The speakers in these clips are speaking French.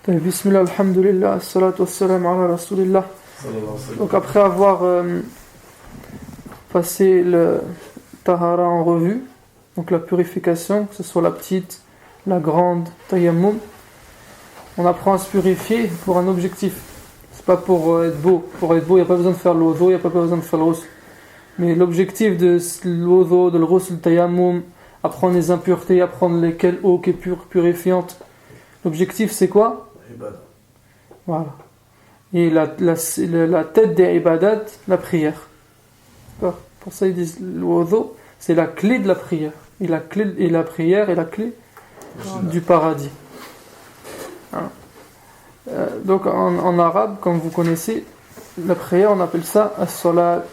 Bismillah, alhamdulillah, salatu wassalam ala rasulillah. Donc après avoir passé le tahara en revue, donc la purification, que ce soit la petite, la grande, tayammum, on apprend à se purifier pour un objectif. C'est pas pour être beau. Pour être beau, il n'y a pas besoin de faire l'ozo, il n'y a pas besoin de faire le ghusl. Mais l'objectif de l'ozo, de le ghusl, le tayammum, apprendre les impuretés, apprendre quelle eau qui est purifiante. L'objectif c'est quoi? Voilà. Et la tête des ibadat, la prière. Pour ça ils disent l'ozo, c'est la clé de la prière. Et la prière est la clé du paradis. Voilà. Donc en arabe, comme vous connaissez, la prière on appelle ça as-salat.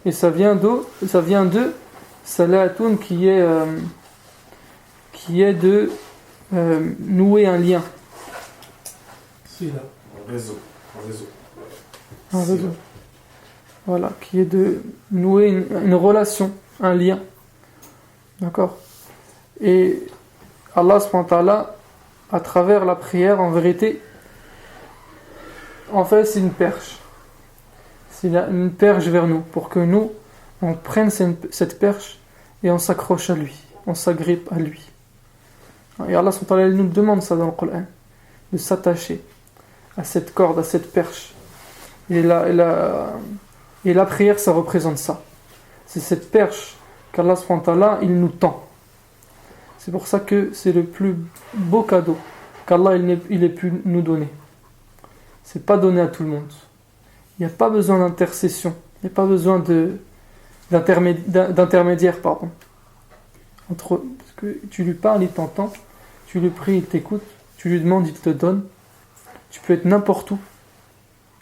Et ça vient de salatun qui est de nouer un lien. Un réseau. Voilà, qui est de nouer une relation, un lien. D'accord? Et Allah subhanahu wa ta'ala, à travers la prière, en vérité, en fait, c'est une perche. C'est une perche vers nous, pour que nous, on prenne cette perche et on s'accroche à lui, on s'agrippe à lui. Et Allah subhanahu wa ta'ala nous demande ça dans le Coran, de s'attacher à cette corde, à cette perche. Et la prière, ça représente ça. C'est cette perche qu'Allah subhanahu wa ta'ala, il nous tend. C'est pour ça que c'est le plus beau cadeau qu'Allah il ait pu nous donner. C'est pas donné à tout le monde. Il n'y a pas besoin d'intercession. Il n'y a pas besoin d'intermédiaire, pardon. Parce que tu lui parles, il t'entend. Tu lui pries, il t'écoute. Tu lui demandes, il te donne. Tu peux être n'importe où.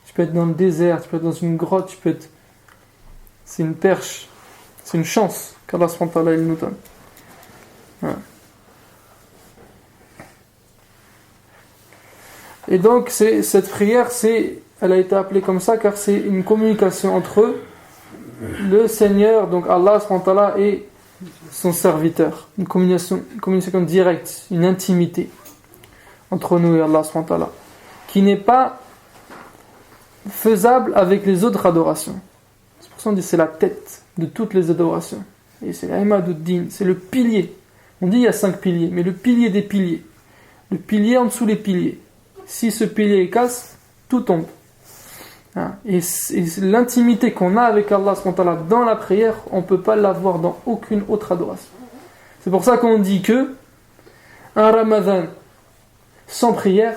Tu peux être dans le désert, tu peux être dans une grotte, c'est une perche. C'est une chance qu'Allah subhanahu wa ta'ala il nous donne. Ouais. Et donc cette prière, elle a été appelée comme ça car c'est une communication entre le Seigneur, donc Allah subhanahu wa ta'ala, et son serviteur. Une communication directe, une intimité entre nous et Allah subhanahu wa ta'ala, qui n'est pas faisable avec les autres adorations. C'est pour ça qu'on dit c'est la tête de toutes les adorations. Et c'est l'Imaduddin, c'est le pilier. On dit il y a 5 piliers, mais le pilier des piliers. Le pilier en dessous les piliers. Si ce pilier casse, tout tombe. Et l'intimité qu'on a avec Allah dans la prière, on ne peut pas l'avoir dans aucune autre adoration. C'est pour ça qu'on dit que un Ramadan sans prière,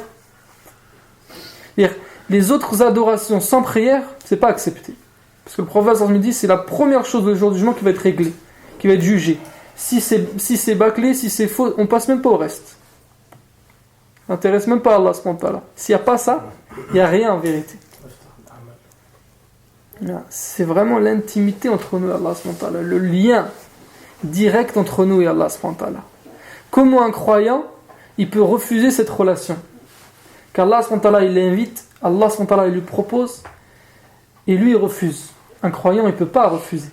c'est-à-dire les autres adorations sans prière, c'est pas accepté. Parce que le prophète me dit c'est la première chose le jour du jugement qui va être réglée, qui va être jugée. Si c'est bâclé, si c'est faux, on passe même pas au reste. Ça n'intéresse même pas Allah subhanahu wa ta'ala. S'il n'y a pas ça, il n'y a rien en vérité. C'est vraiment l'intimité entre nous et Allah subhanahu wa ta'ala, le lien direct entre nous et Allah subhanahu wa ta'ala. Comment un croyant, il peut refuser cette relation? Qu'Allah subhanahu wa ta'ala, il l'invite, Allah subhanahu wa ta'ala, il lui propose, et lui il refuse. Un croyant, il ne peut pas refuser.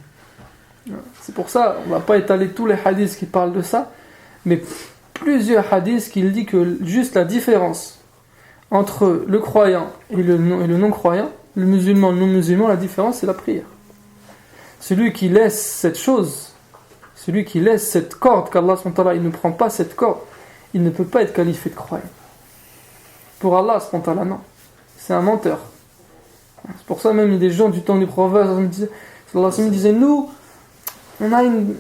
C'est pour ça, on ne va pas étaler tous les hadiths qui parlent de ça, mais plusieurs hadiths qui disent que juste la différence entre le croyant et le non-croyant, le musulman et le non-musulman, la différence c'est la prière. Celui qui laisse cette chose, celui qui laisse cette corde qu'Allah subhanahu wa ta'ala, il ne prend pas cette corde, il ne peut pas être qualifié de croyant. Pour Allah subhanahu wa ta'ala, non. C'est un menteur. C'est pour ça même il y a des gens du temps du prophète qui disaient nous on a une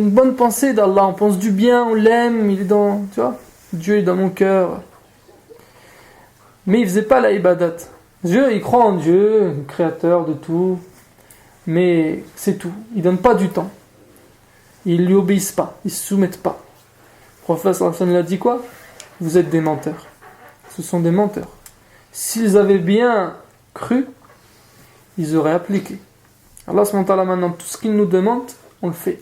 bonne pensée d'Allah, on pense du bien, on l'aime, il est dans, tu vois, Dieu est dans mon cœur. Mais il faisait pas la ibadat. Dieu, il croit en Dieu, le créateur de tout, mais c'est tout. Il donne pas du temps. Ils lui obéissent pas, ils se soumettent pas. Le prophète sallallahu alayhi wa sallam a dit quoi? Vous êtes des menteurs. Ce sont des menteurs. S'ils avaient bien cru, ils auraient appliqué. Allah subhanahu wa ta'ala, maintenant, tout ce qu'il nous demande, on le fait.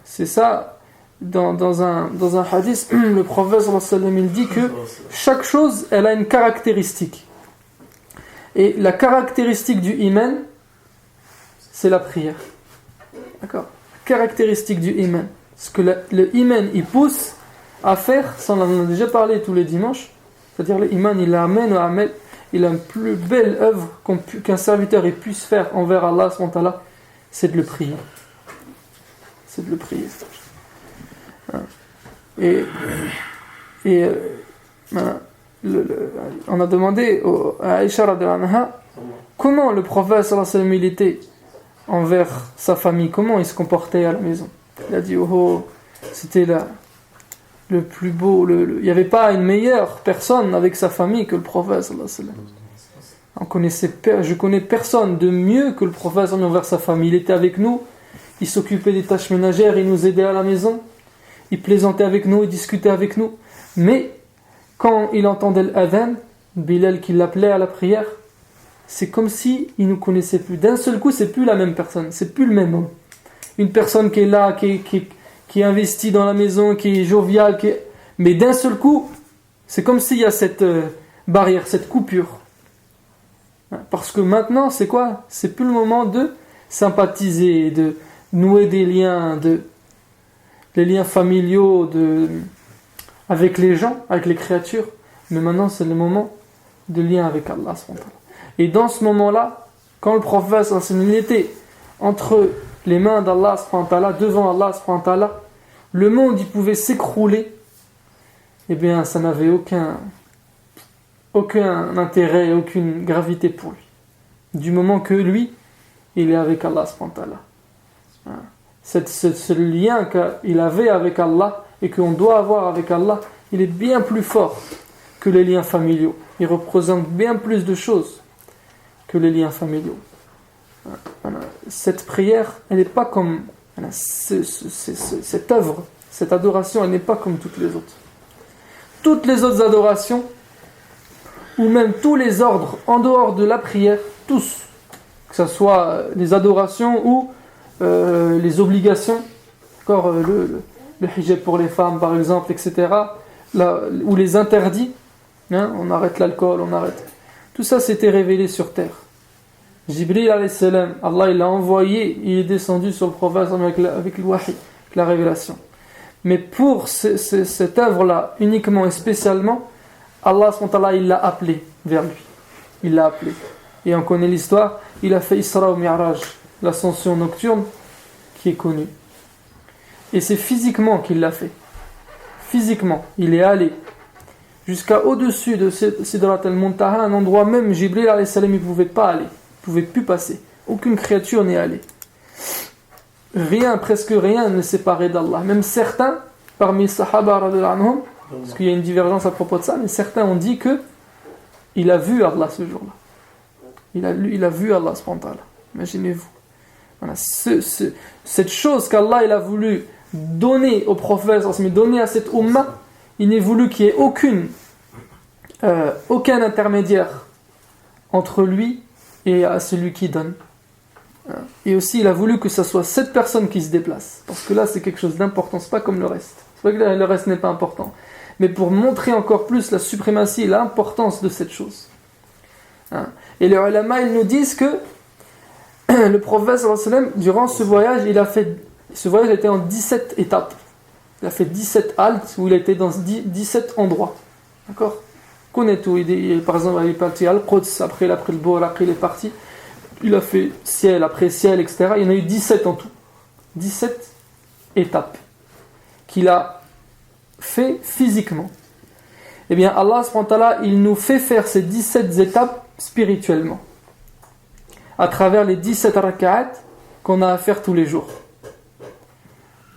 C'est ça, dans un hadith, le prophète sallallahu alayhi wa sallam, il dit que chaque chose, elle a une caractéristique. Et la caractéristique du iman, c'est la prière. D'accord? Caractéristique du iman. Parce que le iman, il pousse à faire, ça on en a déjà parlé tous les dimanches, c'est-à-dire l'iman, il amène au amal, il a une plus belle œuvre qu'un serviteur puisse faire envers Allah, c'est de le prier. C'est de le prier. On a demandé à Aïcha radhiyallahu anha comment le prophète sallallahu alayhi wa sallam il était envers sa famille, comment il se comportait à la maison. Il a dit c'était le plus beau, il n'y avait pas une meilleure personne avec sa famille que le prophète sallallahu alayhi wa sallam. Je connais personne de mieux que le prophète sallallahu alayhi wa sallam envers sa famille. Il était avec nous, il s'occupait des tâches ménagères, il nous aidait à la maison, il plaisantait avec nous, il discutait avec nous. Mais quand il entendait l'adhan, Bilal qui l'appelait à la prière, c'est comme si il nous connaissait plus. D'un seul coup, c'est plus la même personne, c'est plus le même homme. Une personne qui est là, qui est investie dans la maison, qui est joviale, mais d'un seul coup, c'est comme s'il y a cette barrière, cette coupure. Parce que maintenant, c'est quoi ? C'est plus le moment de sympathiser, de nouer des liens, les liens familiaux avec les gens, avec les créatures. Mais maintenant, c'est le moment de lien avec Allah. Et dans ce moment-là, quand le prophète, il était entre les mains d'Allah, devant Allah, le monde il pouvait s'écrouler, eh bien ça n'avait aucun intérêt, aucune gravité pour lui. Du moment que lui, il est avec Allah. Ce lien qu'il avait avec Allah et qu'on doit avoir avec Allah, il est bien plus fort que les liens familiaux. Il représente bien plus de choses que les liens familiaux. Cette prière, elle n'est pas comme cette œuvre, cette adoration, elle n'est pas comme toutes les autres. Toutes les autres adorations, ou même tous les ordres en dehors de la prière, tous, que ce soit les adorations ou les obligations, le hijab pour les femmes par exemple, etc., ou les interdits, on arrête l'alcool, tout ça c'était révélé sur terre. Jibril alayhi salam, Allah il l'a envoyé, il est descendu sur le prophète avec le wahi, la révélation. Mais pour cette œuvre-là, uniquement et spécialement, Allah il l'a appelé vers lui. Il l'a appelé. Et on connaît l'histoire, il a fait Isra ou Mi'raj, l'ascension nocturne qui est connue. Et c'est physiquement qu'il l'a fait. Physiquement, il est allé jusqu'à au-dessus de Sidrat al-Muntaha, un endroit même Jibril alayhi salam, il ne pouvait pas aller. Il ne pouvait plus passer. Aucune créature n'est allée. Presque rien ne séparait d'Allah. Même certains, parmi les Sahaba, parce qu'il y a une divergence à propos de ça, mais certains ont dit que il a vu Allah ce jour-là. Il a vu Allah spontanément. Imaginez-vous. Voilà, cette chose qu'Allah il a voulu donner au prophète, donner à cette umma, il n'est voulu qu'il y ait aucun intermédiaire entre lui et à celui qui donne. Et aussi il a voulu que ce soit cette personne qui se déplace, parce que là c'est quelque chose d'important, c'est pas comme le reste. C'est pas que le reste n'est pas important, mais pour montrer encore plus la suprématie et l'importance de cette chose. Et les ulama ils nous disent que le prophète sallallahu alayhi wa sallam, durant ce voyage ce voyage était en 17 étapes. Il a fait 17 haltes où il était dans 17 endroits. D'accord ? Connaît tout. Par exemple, il est parti à Al-Quds, après il a pris le Bour, après il est parti. Il a fait ciel après ciel, etc. Il y en a eu 17 en tout. 17 étapes qu'il a fait physiquement. Eh bien, Allah subhanahu wa ta'ala, il nous fait faire ces 17 étapes spirituellement. À travers les 17 raka'at qu'on a à faire tous les jours.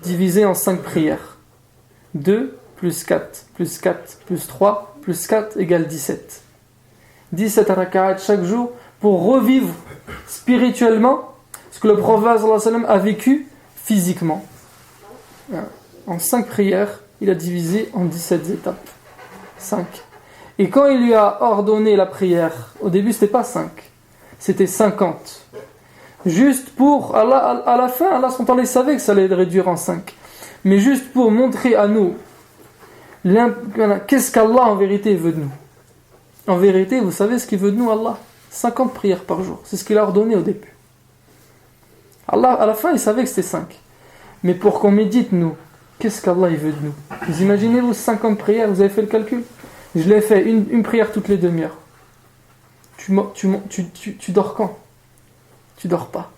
Divisés en 5 prières. 2 plus 4 plus 4 plus 3 plus 4 égale 17. 17 raka'at chaque jour pour revivre spirituellement ce que le prophète sallallahu alayhi wa sallam a vécu physiquement. En 5 prières, il a divisé en 17 étapes. 5. Et quand il lui a ordonné la prière, au début c'était pas 5, c'était 50. Juste pour, Allah, à la fin, Allah il savait que ça allait réduire en 5. Mais juste pour montrer à nous qu'est-ce qu'Allah en vérité veut de nous. En vérité, vous savez ce qu'il veut de nous, Allah ? 50 prières par jour. C'est ce qu'il a ordonné au début. Allah, à la fin, il savait que c'était 5. Mais pour qu'on médite, nous, qu'est-ce qu'Allah il veut de nous ? Vous imaginez-vous 50 prières, vous avez fait le calcul? Je l'ai fait, une prière toutes les demi-heures. Tu dors quand? Tu dors pas.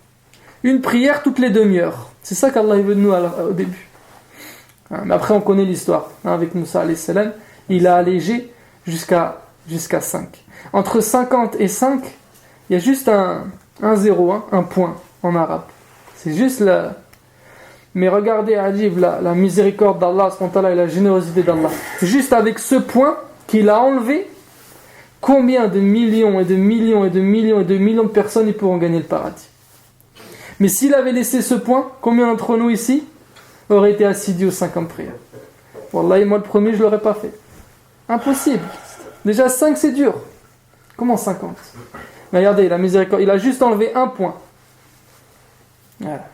Une prière toutes les demi-heures. C'est ça qu'Allah veut de nous au début. Mais après, on connaît l'histoire. Avec Moussa alayhi salam, il a allégé jusqu'à 5. Entre 50 et 5, il y a juste un zéro, un point en arabe. C'est juste là. Mais regardez, Ajib, la miséricorde d'Allah et la générosité d'Allah. Juste avec ce point qu'il a enlevé, combien de millions et de millions et de millions et de millions de personnes ils pourront gagner le paradis. Mais s'il avait laissé ce point, combien d'entre nous ici auraient été assidus aux 50 prières? Wallahi, moi le premier, je ne l'aurais pas fait. Impossible. Déjà 5, c'est dur. Comment 50? Mais regardez, la miséricorde, il a juste enlevé un point. Voilà.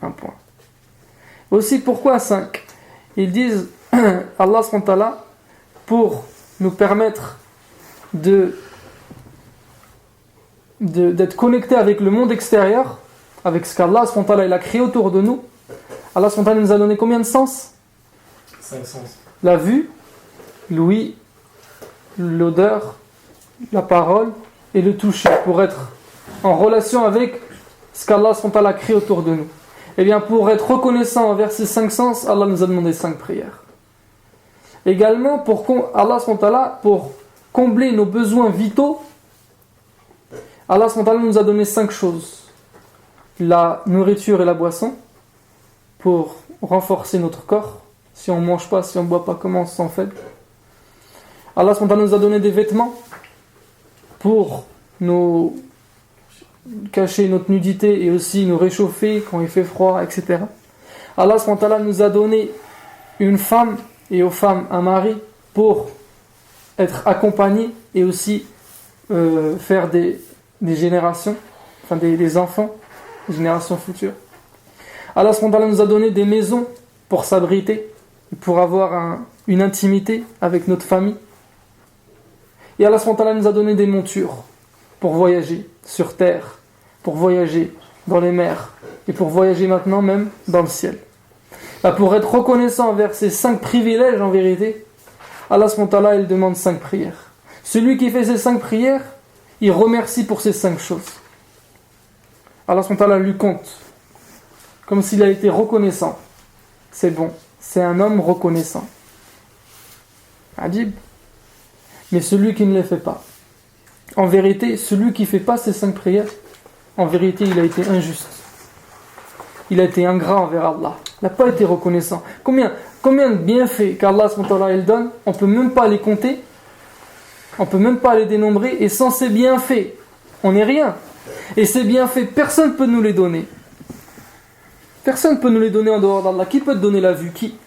Un point. Aussi, pourquoi 5? Ils disent, Allah s.w.t. pour nous permettre d'être connectés avec le monde extérieur, avec ce qu'Allah s.w.t. il a créé autour de nous. Allah s.w.t. nous a donné combien de sens? 5 sens. La vue, l'ouïe, l'odeur, la parole et le toucher, pour être en relation avec ce qu'Allah s.w.t. a créé autour de nous. Eh bien, pour être reconnaissant envers ces 5 sens, Allah nous a demandé 5 prières. Également, Allah s.w.t. pour combler nos besoins vitaux, Allah s.w.t. nous a donné 5 choses. La nourriture et la boisson, pour renforcer notre corps. Si on ne mange pas, si on ne boit pas, comment on se sent faible? Allah s.w.t. nous a donné des vêtements pour nous cacher notre nudité et aussi nous réchauffer quand il fait froid, etc. Allah s.w.t. nous a donné une femme et aux femmes un mari pour être accompagnés et aussi faire des générations, enfin des enfants, des générations futures. Allah s.w.t. nous a donné des maisons pour s'abriter, pour avoir une intimité avec notre famille. Et Allah s.w.t. nous a donné des montures pour voyager sur terre, pour voyager dans les mers et pour voyager maintenant même dans le ciel. Pour être reconnaissant envers ces 5 privilèges en vérité, Allah s.w.t. il demande 5 prières. Celui qui fait ces 5 prières, il remercie pour ces 5 choses. Allah s.w.t. lui compte comme s'il a été reconnaissant. C'est bon, c'est un homme reconnaissant. Adib. Mais celui qui ne les fait pas, en vérité, celui qui ne fait pas ces 5 prières, en vérité, il a été injuste. Il a été ingrat envers Allah. Il n'a pas été reconnaissant. Combien de bienfaits qu'Allah il donne, on ne peut même pas les compter, on ne peut même pas les dénombrer, et sans ces bienfaits, on n'est rien. Et ces bienfaits, personne ne peut nous les donner. Personne ne peut nous les donner en dehors d'Allah. Qui peut te donner la vue? Qui?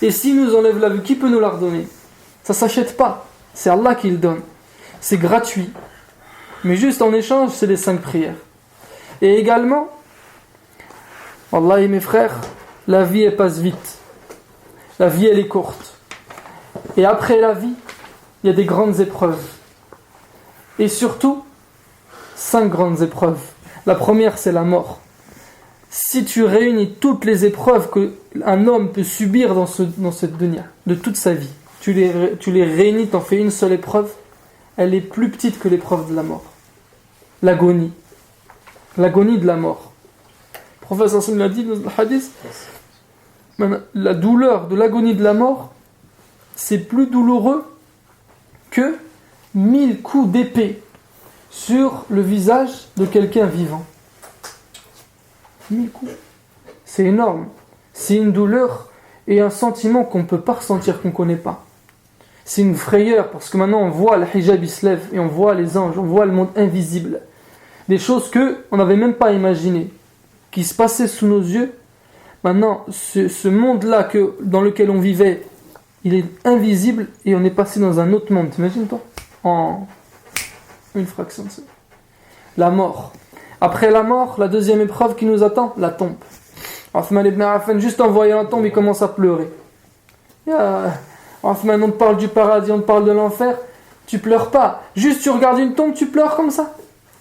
Et s'il nous enlève la vue, qui peut nous la redonner? Ça ne s'achète pas. C'est Allah qui le donne. C'est gratuit. Mais juste en échange, c'est les 5 prières. Et également, Wallahi mes frères, la vie elle passe vite. La vie elle est courte. Et après la vie, il y a des grandes épreuves. Et surtout, 5 grandes épreuves. La première, c'est la mort. Si tu réunis toutes les épreuves qu'un homme peut subir dans cette dunya, de toute sa vie, tu les réunis, t'en fais une seule épreuve, elle est plus petite que l'épreuve de la mort. L'agonie. L'agonie de la mort. Le prophète sallallahu l'a dit dans le hadith, la douleur de l'agonie de la mort, c'est plus douloureux que 1000 coups d'épée sur le visage de quelqu'un vivant. 1000 coups. C'est énorme. C'est une douleur et un sentiment qu'on ne peut pas ressentir, qu'on ne connaît pas. C'est une frayeur, parce que maintenant on voit le hijab il se lève et on voit les anges, on voit le monde invisible. Des choses qu'on n'avait même pas imaginées, qui se passaient sous nos yeux. Maintenant, ce monde-là dans lequel on vivait, il est invisible et on est passé dans un autre monde. T'imagines toi? En une fraction de seconde. La mort. Après la mort, la deuxième épreuve qui nous attend, la tombe. Othman ibn Affan, juste en voyant la tombe, il commence à pleurer. Othman, on te parle du paradis, on te parle de l'enfer, tu pleures pas. Juste tu regardes une tombe, tu pleures comme ça.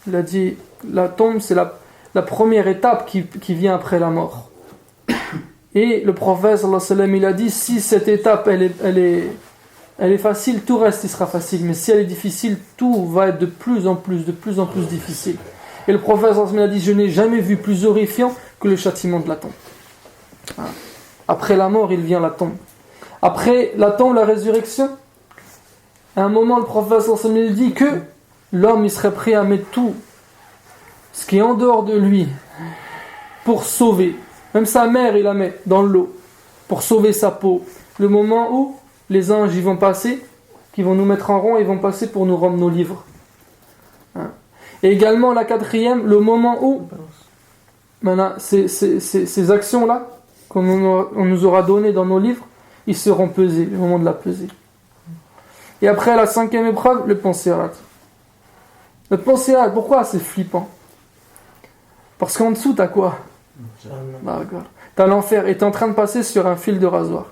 Il a dit, la tombe c'est la première étape qui vient après la mort. Et le prophète sallallahu alayhi wa sallam, il a dit, si cette étape elle est facile, tout reste il sera facile, mais si elle est difficile, tout va être de plus en plus difficile. Et le prophète sallallahu alayhi wa sallam a dit, je n'ai jamais vu plus horrifiant que le châtiment de la tombe. Après la mort, il vient la tombe. Après la tombe, la résurrection, à un moment, le prophète sallallahu alayhi wa sallam dit que l'homme il serait prêt à mettre tout ce qui est en dehors de lui pour sauver. Même sa mère, il la met dans l'eau pour sauver sa peau. Le moment où les anges ils vont passer, qui vont nous mettre en rond, ils vont passer pour nous rendre nos livres. Et également la quatrième, le moment où maintenant, ces actions-là qu'on nous aura données dans nos livres, ils seront pesés, le moment de la pesée. Et après la cinquième épreuve, le pensirat. Le pensirat, pourquoi c'est flippant? Parce qu'en dessous, t'as quoi? T'as l'enfer et t'es en train de passer sur un fil de rasoir.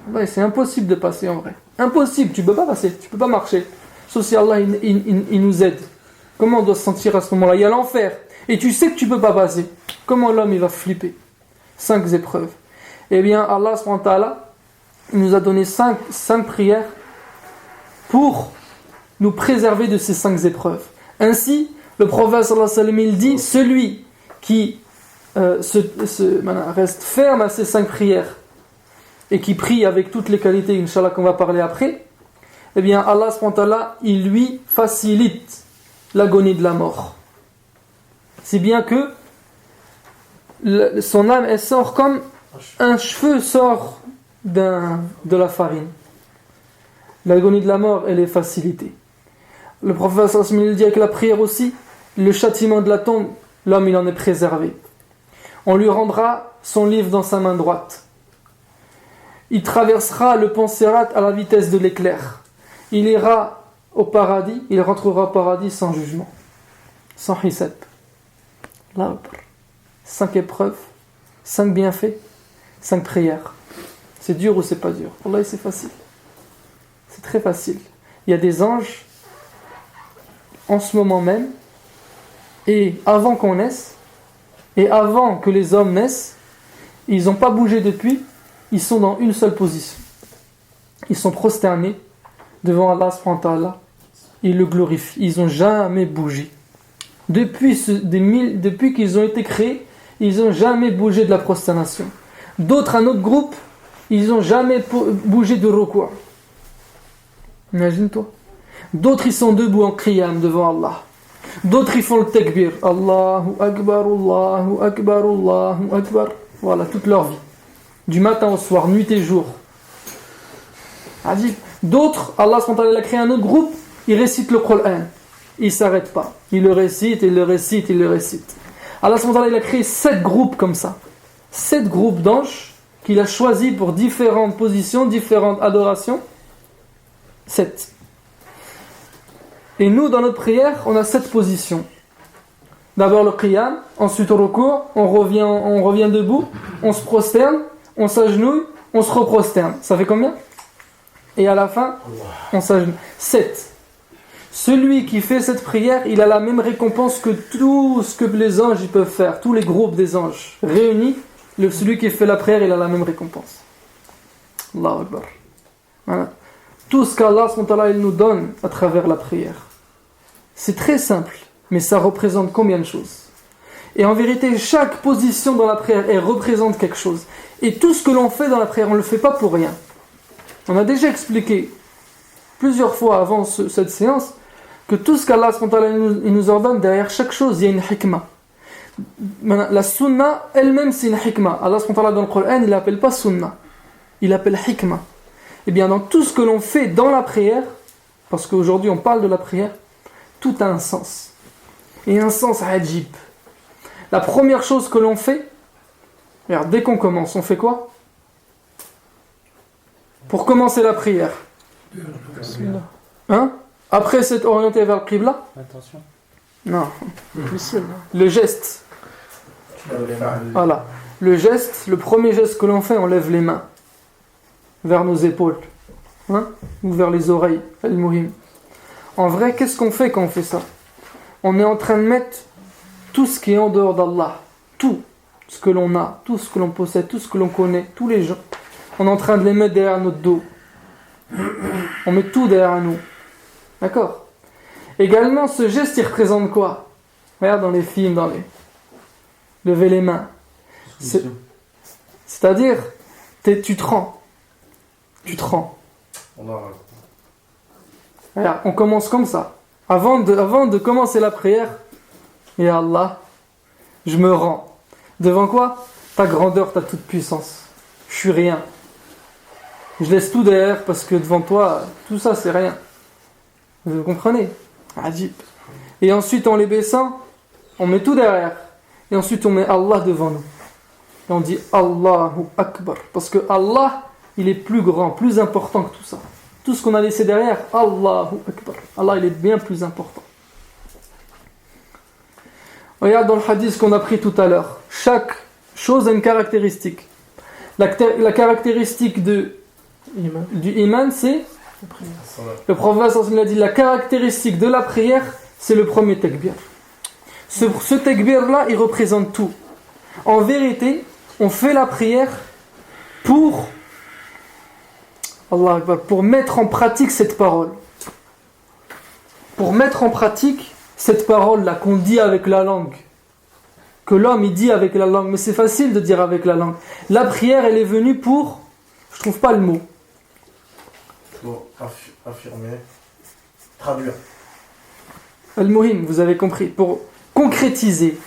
Ouais, c'est impossible de passer en vrai. Impossible, tu peux pas passer, tu peux pas marcher. Sauf si Allah il nous aide. Comment on doit se sentir à ce moment-là? Il y a l'enfer et tu sais que tu peux pas passer. Comment l'homme il va flipper? 5 épreuves. Eh bien, Allah subhanahu wa ta'ala nous a donné 5 prières pour nous préserver de ces 5 épreuves. Ainsi, le prophète sallallahu alayhi wa sallam il dit, celui qui reste ferme à ces 5 prières et qui prie avec toutes les qualités, Inch'Allah, qu'on va parler après, eh bien Allah subhanahu wa ta'ala, il lui facilite l'agonie de la mort. Si bien que son âme, elle sort comme un cheveu sort de la farine. L'agonie de la mort, elle est facilitée. Le prophète sallallahu alayhi wa sallam dit avec la prière aussi, le châtiment de la tombe, l'homme il en est préservé. On lui rendra son livre dans sa main droite. Il traversera le pensirat à la vitesse de l'éclair. Il ira au paradis, il rentrera au paradis sans jugement, sans hisab. 5 épreuves, 5 bienfaits, 5 prières. C'est dur ou c'est pas dur? Wallah, c'est facile. C'est très facile. Il y a des anges en ce moment même, et avant qu'on naisse, et avant que les hommes naissent, ils n'ont pas bougé depuis, ils sont dans une seule position. Ils sont prosternés devant Allah subhanahu wa ta'ala, ils le glorifient, ils n'ont jamais bougé. Depuis qu'ils ont été créés, ils n'ont jamais bougé de la prosternation. D'autres, un autre groupe, ils n'ont jamais bougé de ruku'. Imagine-toi. D'autres, ils sont debout en qiyam devant Allah. D'autres, ils font le takbir. Allahu Akbar, Allahu Akbar, Allahu Akbar. Voilà, toute leur vie. Du matin au soir, nuit et jour. D'autres, Allah a créé un autre groupe, ils récitent le Coran. Ils ne s'arrêtent pas. Ils le récitent, ils le récitent, ils le récitent. Allah a créé 7 groupes comme ça. 7 groupes d'anges qu'il a choisis pour différentes positions, différentes adorations. 7. Et nous, dans notre prière, on a 7 positions. D'abord le qiyam, ensuite au recours, on revient debout, on se prosterne, on s'agenouille, on se reprosterne. Ça fait combien? Et à la fin, on s'agenouille. 7. Celui qui fait cette prière, il a la même récompense que tout ce que les anges ils peuvent faire, tous les groupes des anges réunis. Celui qui fait la prière, il a la même récompense. Allahu Akbar. Voilà. Tout ce qu'Allah il nous donne à travers la prière. C'est très simple, mais ça représente combien de choses? Et en vérité, chaque position dans la prière, elle représente quelque chose. Et tout ce que l'on fait dans la prière, on ne le fait pas pour rien. On a déjà expliqué plusieurs fois avant cette séance que tout ce qu'Allah il nous ordonne, derrière chaque chose, il y a une hikmah. La sunna elle-même, c'est une hikmah. Allah dans le Coran, il l'appelle pas sunna, il l'appelle hikmah. Et bien dans tout ce que l'on fait dans la prière, parce qu'aujourd'hui on parle de la prière, tout a un sens. Et un sens ajib. La première chose que l'on fait, regarde, dès qu'on commence, on fait quoi? Pour commencer la prière. Hein? Après s'être orienté vers le qibla? Attention. Non. Le geste. Voilà. Le geste, le premier geste que l'on fait, on lève les mains vers nos épaules, hein? Ou vers les oreilles. Al-Muhim. En vrai, qu'est-ce qu'on fait quand on fait ça? On est en train de mettre tout ce qui est en dehors d'Allah, tout ce que l'on a, tout ce que l'on possède, tout ce que l'on connaît, tous les gens. On est en train de les mettre derrière notre dos. On met tout derrière nous. D'accord? Également, ce geste, il représente quoi? Regarde dans les films, lever les mains. C'est-à-dire, tu te rends. Tu te rends. Regarde, on commence comme ça. Avant de commencer la prière, et Allah, je me rends. Devant quoi? Ta grandeur, ta toute puissance. Je suis rien. Je laisse tout derrière parce que devant toi, tout ça c'est rien. Vous comprenez? Ajib. Et ensuite, en les baissant, on met tout derrière. Et ensuite, on met Allah devant nous. Et on dit Allahu Akbar. Parce que Allah, il est plus grand, plus important que tout ça. Tout ce qu'on a laissé derrière, Allahu Akbar. Allah, il est bien plus important. Regarde dans le hadith qu'on a pris tout à l'heure. Chaque chose a une caractéristique. La caractéristique du iman, c'est le prophète il a dit la caractéristique de la prière, c'est le premier takbir. Ce takbir-là, il représente tout. En vérité, on fait la prière pour mettre en pratique cette parole. Pour mettre en pratique cette parole-là qu'on dit avec la langue. Que l'homme, il dit avec la langue. Mais c'est facile de dire avec la langue. La prière, elle est venue pour... Je trouve pas le mot. Pour affirmer, traduire. Al-Muhim, vous avez compris. Pour concrétiser.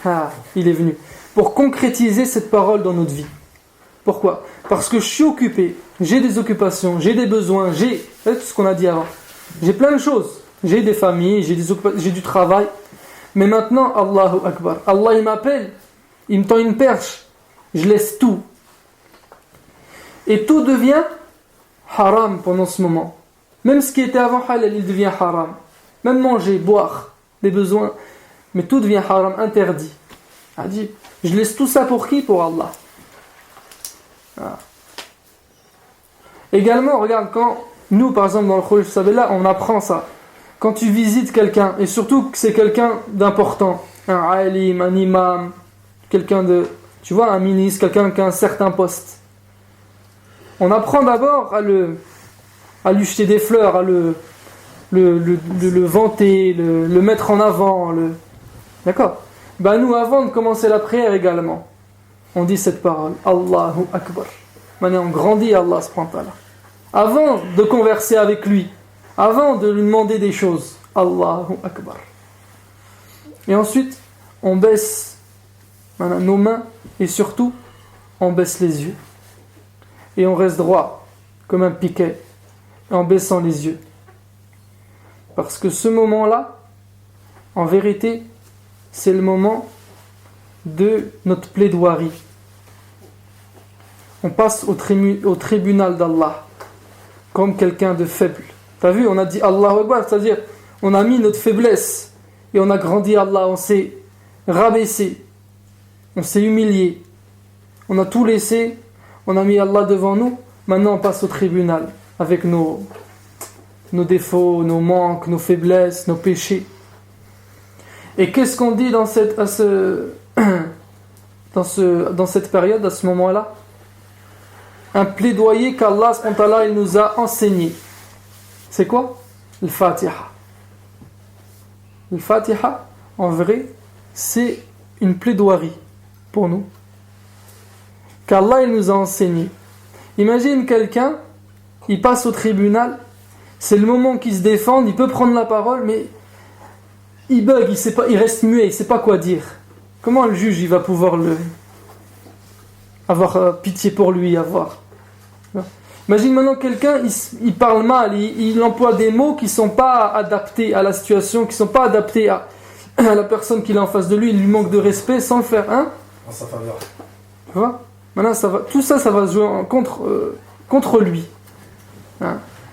Il est venu. Pour concrétiser cette parole dans notre vie. Pourquoi? Parce que je suis occupé. J'ai des occupations, j'ai des besoins, j'ai tout ce qu'on a dit avant. J'ai plein de choses. J'ai des familles, j'ai du travail. Mais maintenant, Allahu Akbar. Allah, il m'appelle. Il me tend une perche. Je laisse tout. Et tout devient haram pendant ce moment. Même ce qui était avant halal, il devient haram. Même manger, boire, des besoins. Mais tout devient haram, interdit. Adib. Je laisse tout ça pour qui? Pour Allah. Également, regarde, quand nous, par exemple, dans le Khuluf Sabela, on apprend ça. Quand tu visites quelqu'un, et surtout que c'est quelqu'un d'important, un alim, un imam, quelqu'un de, tu vois, un ministre, quelqu'un qui a un certain poste, on apprend d'abord à lui jeter des fleurs, à le vanter, le mettre en avant, d'accord? Nous, avant de commencer la prière également, on dit cette parole, Allahu Akbar. Maintenant, on grandit Allah subhanahu wa ta'ala. Avant de converser avec lui, avant de lui demander des choses, Allahu Akbar. Et ensuite, on baisse nos mains et surtout, on baisse les yeux. Et on reste droit, comme un piquet, en baissant les yeux. Parce que ce moment-là, en vérité, c'est le moment de notre plaidoirie. On passe au tribunal d'Allah comme quelqu'un de faible. T'as vu, on a dit Allahu Akbar, c'est-à-dire on a mis notre faiblesse et on a grandi Allah, on s'est rabaissé, on s'est humilié, on a tout laissé, on a mis Allah devant nous. Maintenant on passe au tribunal avec nos défauts, nos manques, nos faiblesses, nos péchés. Et qu'est-ce qu'on dit dans cette période, à ce moment-là? Un plaidoyer qu'Allah il nous a enseigné. C'est quoi? Le Fatiha. Le Fatiha, en vrai, c'est une plaidoirie pour nous. Qu'Allah il nous a enseigné. Imagine quelqu'un, il passe au tribunal, c'est le moment qu'il se défend, il peut prendre la parole, mais il bug, il reste muet, il ne sait pas quoi dire. Comment le juge il va pouvoir avoir pitié pour lui, Imagine maintenant quelqu'un, il parle mal, il emploie des mots qui ne sont pas adaptés à la situation, qui ne sont pas adaptés à la personne qu'il a en face de lui, il lui manque de respect sans le faire, en sa faveur. Tu vois? Maintenant, tout ça va se jouer contre lui.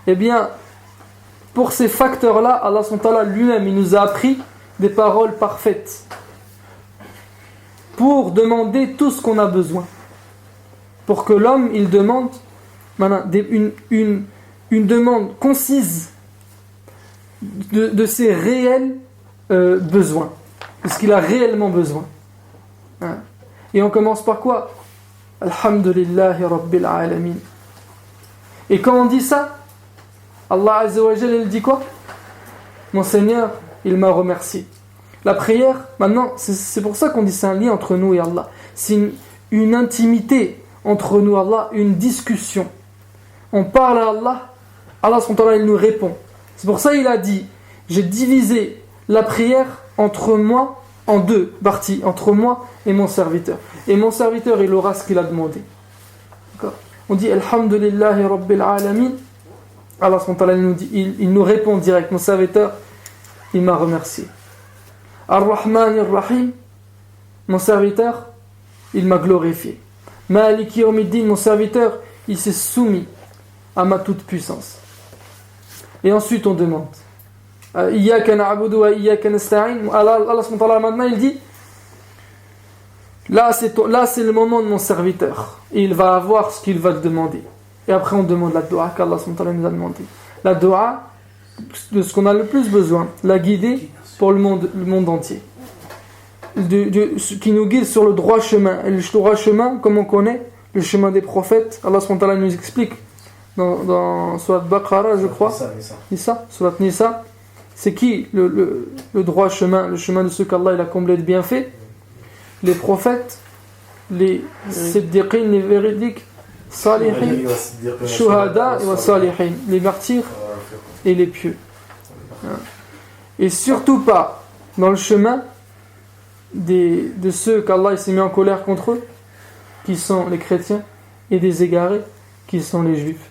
Eh bien, pour ces facteurs-là, Allah subhanahu wa ta'ala lui-même, il nous a appris des paroles parfaites pour demander tout ce qu'on a besoin. Pour que l'homme, il demande une demande concise de ses réels besoins, de ce qu'il a réellement besoin. Et on commence par quoi? Alhamdulillahi Rabbil Alamin. Et quand on dit ça, Allah Azza wa Jalla, il dit quoi? Mon Seigneur, il m'a remercié. La prière, maintenant, c'est pour ça qu'on dit c'est un lien entre nous et Allah. C'est une intimité entre nous et Allah, une discussion. On parle à Allah, Allah subhanahu wa ta'ala, il nous répond. C'est pour ça qu'il a dit, j'ai divisé la prière entre moi en deux parties, entre moi et mon serviteur. Et mon serviteur, il aura ce qu'il a demandé. D'accord? On dit Alhamdulillahi Rabbil Alamin. Allah subhanahu wa ta'ala, il nous dit, il nous répond direct. Mon serviteur, il m'a remercié. Ar-Rahman Ar-Rahim. Mon serviteur, il m'a glorifié. Maliki Yawmiddin, mon serviteur, il s'est soumis à ma toute puissance. Et ensuite on demande Iyyaka na'budu wa iyyaka nasta'in. Allah subhanahu wa ta'ala maintenant il dit là c'est le moment de mon serviteur et il va avoir ce qu'il va te demander. Et après on demande la dua qu'Allah subhanahu wa ta'ala nous a demandé. La dua de ce qu'on a le plus besoin, la guider pour le monde entier. Qui nous guide sur le droit chemin. Et le droit chemin, comme on connaît, le chemin des prophètes, Allah subhanahu wa ta'ala nous explique dans Surat Baqara, je crois. Nisa, Surat Nisa. C'est qui le droit chemin, le chemin de ceux qu'Allah il a comblé de bienfaits? Les prophètes, les siddiqin, les véridiques, salihin, shuhada et salihin, les martyrs et les pieux. Et surtout pas dans le chemin de ceux qu'Allah s'est mis en colère contre eux, qui sont les chrétiens, et des égarés, qui sont les juifs.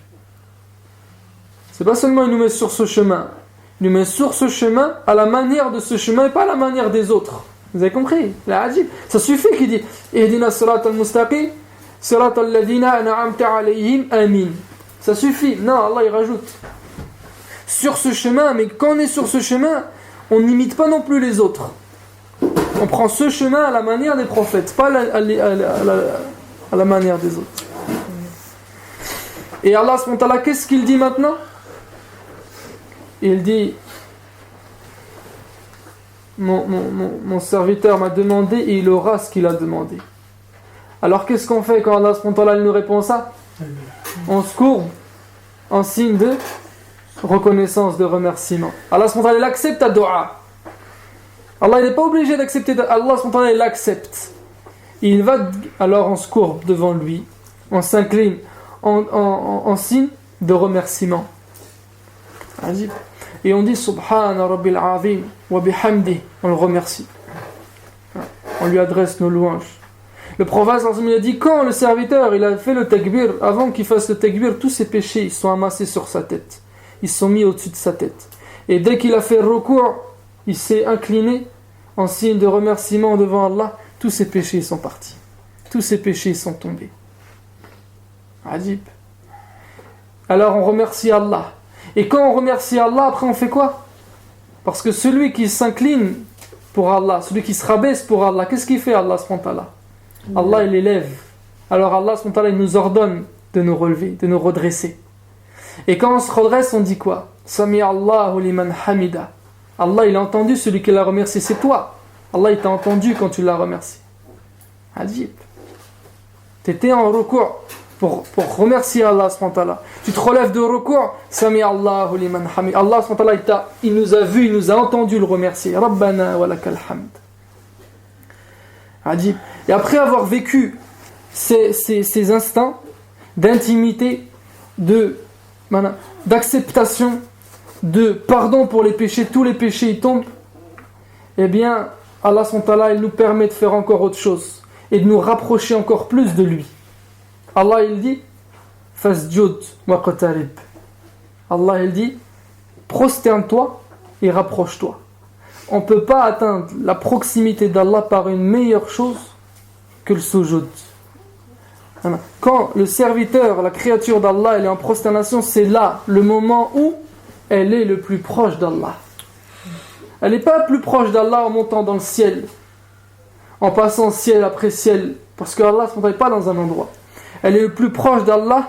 C'est pas seulement il nous met sur ce chemin, il nous met sur ce chemin à la manière de ce chemin et pas à la manière des autres. Vous avez compris? La ajib. Ça suffit qu'il dit Ihdina sirat al-mustaqim, sirat al-ladhina an'amta alayhim, amin. Ça suffit. Non, Allah il rajoute. Sur ce chemin, mais quand on est sur ce chemin, on n'imite pas non plus les autres. On prend ce chemin à la manière des prophètes, pas à la manière des autres. Et Allah subhanahu wa ta'ala, qu'est-ce qu'il dit maintenant? Il dit mon serviteur m'a demandé et il aura ce qu'il a demandé. Alors qu'est-ce qu'on fait quand Allah subhanahu wa ta'ala nous répond ça? On se courbe en signe de reconnaissance, de remerciement. Allah subhanahu wa ta'ala il accepte ta dua. Allah il n'est pas obligé d'accepter, Allah subhanahu wa ta'ala il l'accepte. Il va, alors on se courbe devant lui, on s'incline en signe de remerciement. Et on dit Subhana Rabbil Azim wa bihamdi, on le remercie. On lui adresse nos louanges. Le prophète il a dit quand le serviteur il a fait le takbir, avant qu'il fasse le takbir, tous ses péchés ils sont amassés sur sa tête. Ils sont mis au-dessus de sa tête. Et dès qu'il a fait le ruku', il s'est incliné en signe de remerciement devant Allah, tous ses péchés sont partis. Tous ses péchés sont tombés. Adib. Alors on remercie Allah. Et quand on remercie Allah, après on fait quoi? Parce que celui qui s'incline pour Allah, celui qui se rabaisse pour Allah, qu'est-ce qu'il fait Allah subhanahu wa ta'ala? Allah il élève. Alors Allah subhanahu wa ta'ala il nous ordonne de nous relever, de nous redresser. Et quand on se redresse, on dit quoi? Sami Allahu liman hamida. Allah il a entendu celui qui l'a remercié, c'est toi. Allah il t'a entendu quand tu l'as remercié. Adib. Tu étais en recours pour remercier Allah subhanahu wa ta'ala. Tu te relèves de recours, Sami Allahu liman hamida. Allah subhanahu wa ta'ala il nous a vu, il nous a entendu le remercier. Rabbana wa lakal hamd. Adib. Et après avoir vécu ces instants d'intimité, d'acceptation, de pardon pour les péchés, tous les péchés ils tombent, eh bien Allah subhanahu wa ta'ala il nous permet de faire encore autre chose et de nous rapprocher encore plus de lui. Allah il dit Fasjud wa qatarib. Allah il dit prosterne-toi et rapproche-toi. On ne peut pas atteindre la proximité d'Allah par une meilleure chose que le sujud. Quand le serviteur, la créature d'Allah, elle est en prosternation, c'est là le moment où elle est le plus proche d'Allah. Elle n'est pas plus proche d'Allah en montant dans le ciel, en passant ciel après ciel, parce que Allah n'est pas dans un endroit. Elle est le plus proche d'Allah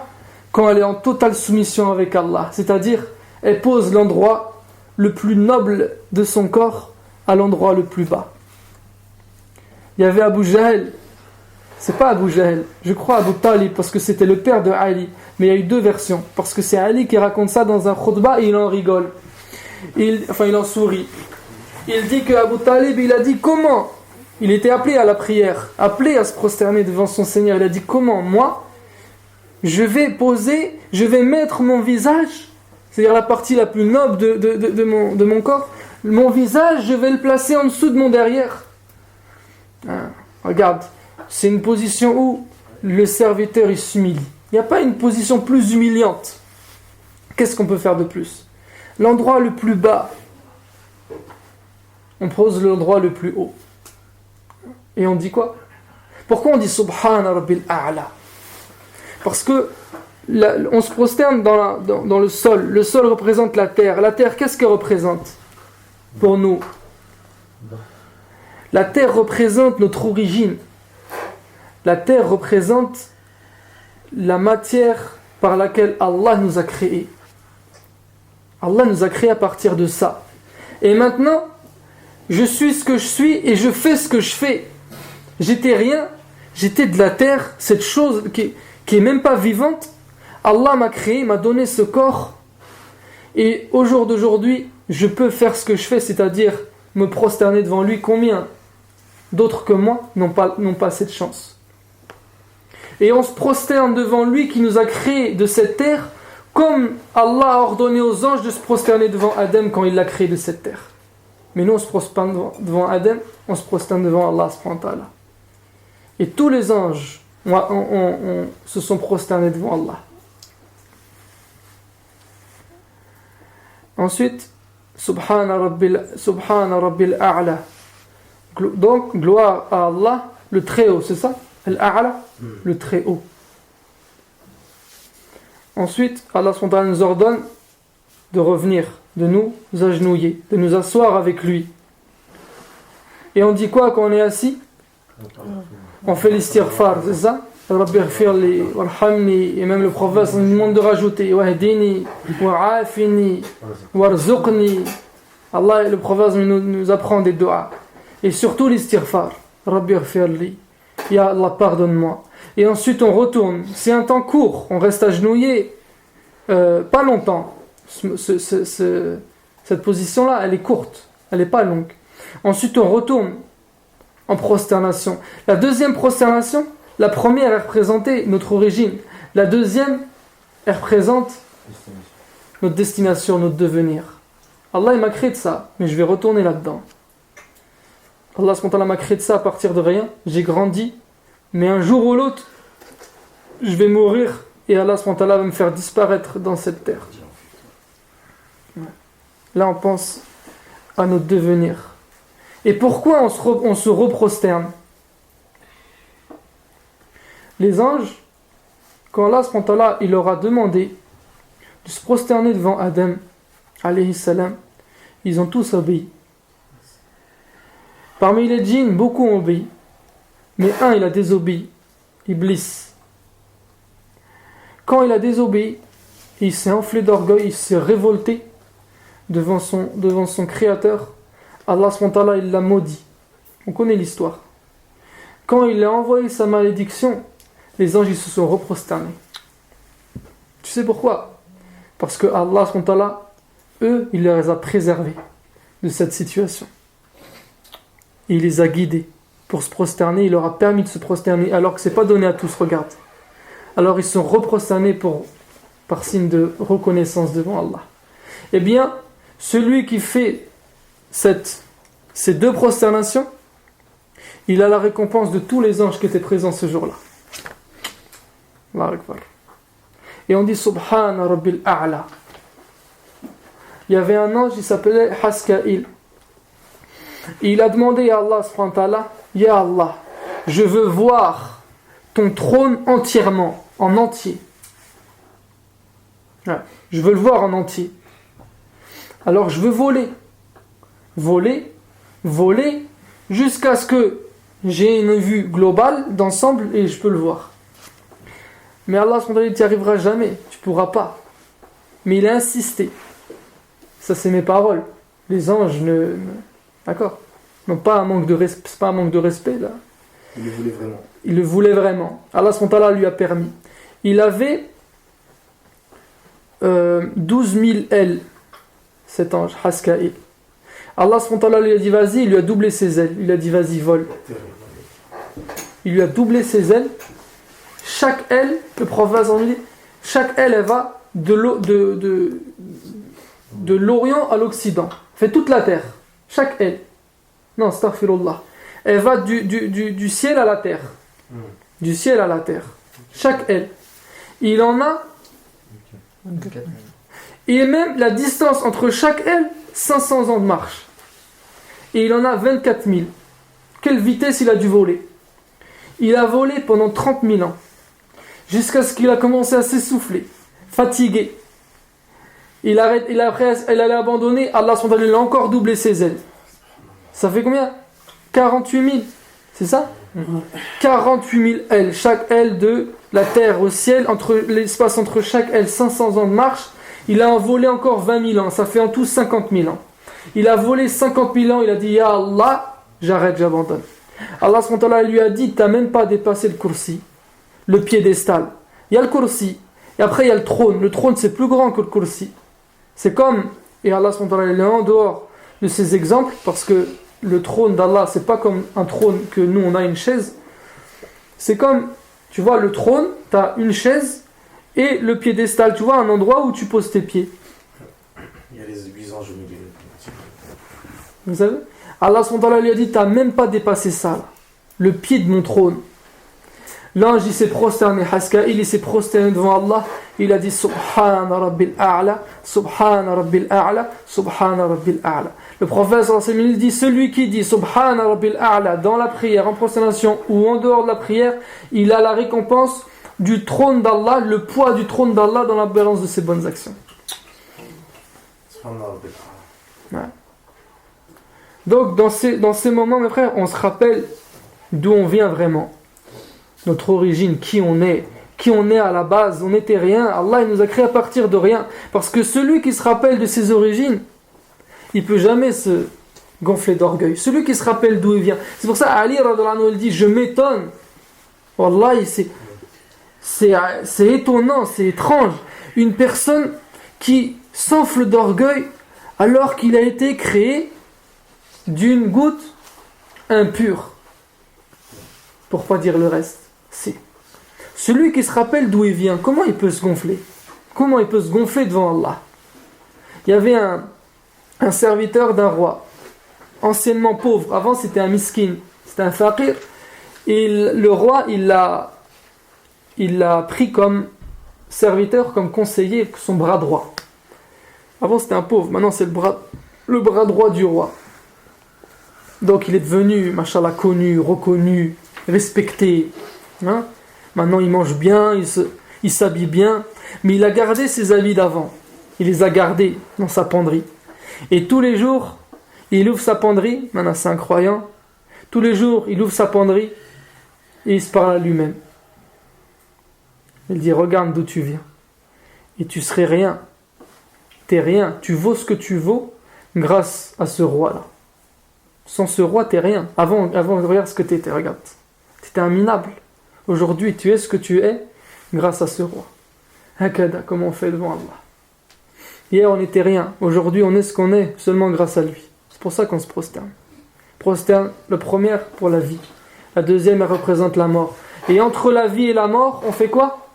quand elle est en totale soumission avec Allah, c'est-à-dire elle pose l'endroit le plus noble de son corps à l'endroit le plus bas. Il y avait Abu Jahl, c'est pas Abu Jahl. Je crois Abu Talib parce que c'était le père de Ali. Mais il y a eu deux versions. Parce que c'est Ali qui raconte ça dans un khutbah et il en rigole. Il en sourit. Il dit que Abu Talib, il a dit comment? Il était appelé à la prière, appelé à se prosterner devant son Seigneur. Il a dit comment? Moi, je vais mettre mon visage, c'est-à-dire la partie la plus noble de mon corps, mon visage, je vais le placer en dessous de mon derrière. Regarde, c'est une position où le serviteur il s'humilie. Il n'y a pas une position plus humiliante. Qu'est-ce qu'on peut faire de plus? L'endroit le plus bas, on pose l'endroit le plus haut. Et on dit quoi? Pourquoi on dit Subhana Rabbil A'la? Parce que on se prosterne dans le sol. Le sol représente la terre. La terre, qu'est-ce qu'elle représente pour nous? La terre représente notre origine. La terre représente la matière par laquelle Allah nous a créés. Allah nous a créés à partir de ça. Et maintenant, je suis ce que je suis et je fais ce que je fais. J'étais rien, j'étais de la terre, cette chose qui est même pas vivante. Allah m'a créé, m'a donné ce corps. Et au jour d'aujourd'hui, je peux faire ce que je fais, c'est-à-dire me prosterner devant lui. Combien d'autres que moi n'ont pas cette chance? Et on se prosterne devant lui qui nous a créé de cette terre, comme Allah a ordonné aux anges de se prosterner devant Adam quand il l'a créé de cette terre. Mais nous on se prosterne devant Adam, on se prosterne devant Allah subhanahu wa ta'ala. Et tous les anges se sont prosternés devant Allah. Ensuite, Subhana Rabbil A'la. Donc, gloire à Allah, le très haut, c'est ça? Al-A'la, le très haut. Ensuite, Allah subhanahu wa ta'ala nous ordonne de revenir, de nous agenouiller, de nous asseoir avec lui. Et on dit quoi quand on est assis? On fait l'istighfar, c'est ça? Rabbi ighfirli, warhamni, et même le prophète nous demande de rajouter wahdini, wa'afini, warzuqni. Allah, le prophète nous apprend des doigts. Et surtout l'istighfar. Rabbi ighfirli, ya Allah, pardonne-moi. Et ensuite on retourne. C'est un temps court, on reste agenouillé, pas longtemps. Cette position-là, elle est courte, elle n'est pas longue. Ensuite on retourne en prosternation. La deuxième prosternation, la première elle représentait notre origine. La deuxième, elle représente notre destination, notre devenir. Allah il m'a créé de ça, mais je vais retourner là-dedans. Allah m'a créé de ça à partir de rien. J'ai grandi, mais un jour ou l'autre, je vais mourir et Allah va me faire disparaître dans cette terre. Là, on pense à notre devenir. Et pourquoi on se reprosterne? Les anges, quand Allah il leur a demandé de se prosterner devant Adam, alayhi salam, ils ont tous obéi. Parmi les djinns, beaucoup ont obéi. Mais un, il a désobéi, Iblis. Quand il a désobéi, il s'est enflé d'orgueil, il s'est révolté devant son créateur. Allah subhanahu il l'a maudit. On connaît l'histoire. Quand il a envoyé sa malédiction, les anges ils se sont reprosternés. Tu sais pourquoi? Parce que Allah subhanahu eux, il les a préservés de cette situation. Et il les a guidés pour se prosterner. Il leur a permis de se prosterner alors que c'est pas donné à tous. Regarde. Alors ils se sont reprosternés par signe de reconnaissance devant Allah. Eh bien, celui qui fait ces deux prosternations, il a la récompense de tous les anges qui étaient présents ce jour-là. Allahu Akbar. Et on dit Subhana Rabbil A'la. Il y avait un ange, il s'appelait Haska'il. Et il a demandé à Allah subhanahu wa ta'ala, Ya Allah, je veux voir ton trône entièrement, en entier. Ouais, je veux le voir en entier. Alors je veux voler, jusqu'à ce que j'ai une vue globale d'ensemble et je peux le voir. Mais Allah subhanahu wa ta'ala, tu n'y arriveras jamais, tu ne pourras pas. Mais il a insisté. Ça c'est mes paroles. Les anges d'accord, n'ont pas un manque de respect, c'est pas un manque de respect là. Il le voulait vraiment. Il le voulait vraiment. Allah subhanahu wa ta'ala lui a permis. Il avait 12 000 ailes, cet ange, Haska'il. Allah subhanahu wa ta'ala lui a dit vas-y, il lui a doublé ses ailes. Il a dit vas-y, vole. Il lui a doublé ses ailes. Chaque aile, le prophète dit, chaque aile, elle va de l'Orient à l'Occident. Fait toute la terre. Chaque aile. Non, astaghfirullah. Elle va du ciel à la terre. Du ciel à la terre. Chaque aile. Il en a. Et même la distance entre chaque aile, 500 ans de marche. Et il en a 24 000. Quelle vitesse il a dû voler? Il a volé pendant 30 000 ans. Jusqu'à ce qu'il a commencé à s'essouffler. Fatigué. Il allait abandonner. Allah subhanahu wa ta'ala lui a encore doublé ses ailes. Ça fait combien? 48 000. C'est ça? 48 000 ailes. Chaque aile de la terre au ciel, l'espace entre chaque aile, 500 ans de marche. Il a volé encore 20 000 ans. Ça fait en tout 50 000 ans. Il a volé 50 000 ans. Il a dit Ya Allah, j'arrête, j'abandonne. Allah subhanahu wa ta'ala lui a dit t'as même pas dépassé le kursi, le piédestal. Il y a le kursi. Et après il y a le trône. Le trône c'est plus grand que le kursi. C'est comme, et Allah subhanahu wa ta'ala est en dehors de ces exemples, parce que le trône d'Allah, c'est pas comme un trône que nous on a une chaise. C'est comme, tu vois, le trône, tu as une chaise et le piédestal, tu vois, un endroit où tu poses tes pieds. Il y a les 8 anges au milieu. Vous savez? Allah subhanahu wa ta'ala lui a dit, tu n'as même pas dépassé ça, là. Le pied de mon trône. L'ange, il s'est prosterné, Haska'il, il s'est prosterné devant Allah. Il a dit Subhana Rabbil A'la, Subhana Rabbil A'la, Subhana Rabbil A'la. Le prophète il dit celui qui dit Subhana Rabbil A'la dans la prière, en prosternation ou en dehors de la prière, il a la récompense du trône d'Allah, le poids du trône d'Allah dans la balance de ses bonnes actions. Ouais. Donc dans ces moments, mes frères, on se rappelle d'où on vient vraiment. Notre origine, qui on est à la base, on n'était rien, Allah il nous a créé à partir de rien, parce que celui qui se rappelle de ses origines, il peut jamais se gonfler d'orgueil, celui qui se rappelle d'où il vient, c'est pour ça Ali radhiyallahu anhu il dit, je m'étonne, Wallahi c'est étonnant, c'est étrange, une personne qui s'enfle d'orgueil alors qu'il a été créé d'une goutte impure, pour pas dire le reste. C'est celui qui se rappelle d'où il vient, comment il peut se gonfler? Comment il peut se gonfler devant Allah? Il y avait un serviteur d'un roi, anciennement pauvre, avant c'était un miskin, c'était un faqir, et le roi il l'a pris comme serviteur, comme conseiller, son bras droit. Avant c'était un pauvre, maintenant c'est le bras droit du roi. Donc il est devenu, machallah, connu, reconnu, respecté. Hein? Maintenant il mange bien, il s'habille bien, mais il a gardé ses habits d'avant. Il les a gardés dans sa penderie. Et tous les jours, il ouvre sa penderie, maintenant c'est un croyant, tous les jours il ouvre sa penderie et il se parle à lui-même. Il dit regarde d'où tu viens. Et tu serais rien. T'es rien. Tu vaux ce que tu vaux grâce à ce roi-là. Sans ce roi, t'es rien. Avant regarde ce que t'étais, regarde. T'étais un minable. Aujourd'hui, tu es ce que tu es grâce à ce roi. Hakada, comment on fait devant Allah. Hier, on n'était rien. Aujourd'hui, on est ce qu'on est seulement grâce à lui. C'est pour ça qu'on se prosterne. Prosterne, la première pour la vie. La deuxième, elle représente la mort. Et entre la vie et la mort, on fait quoi?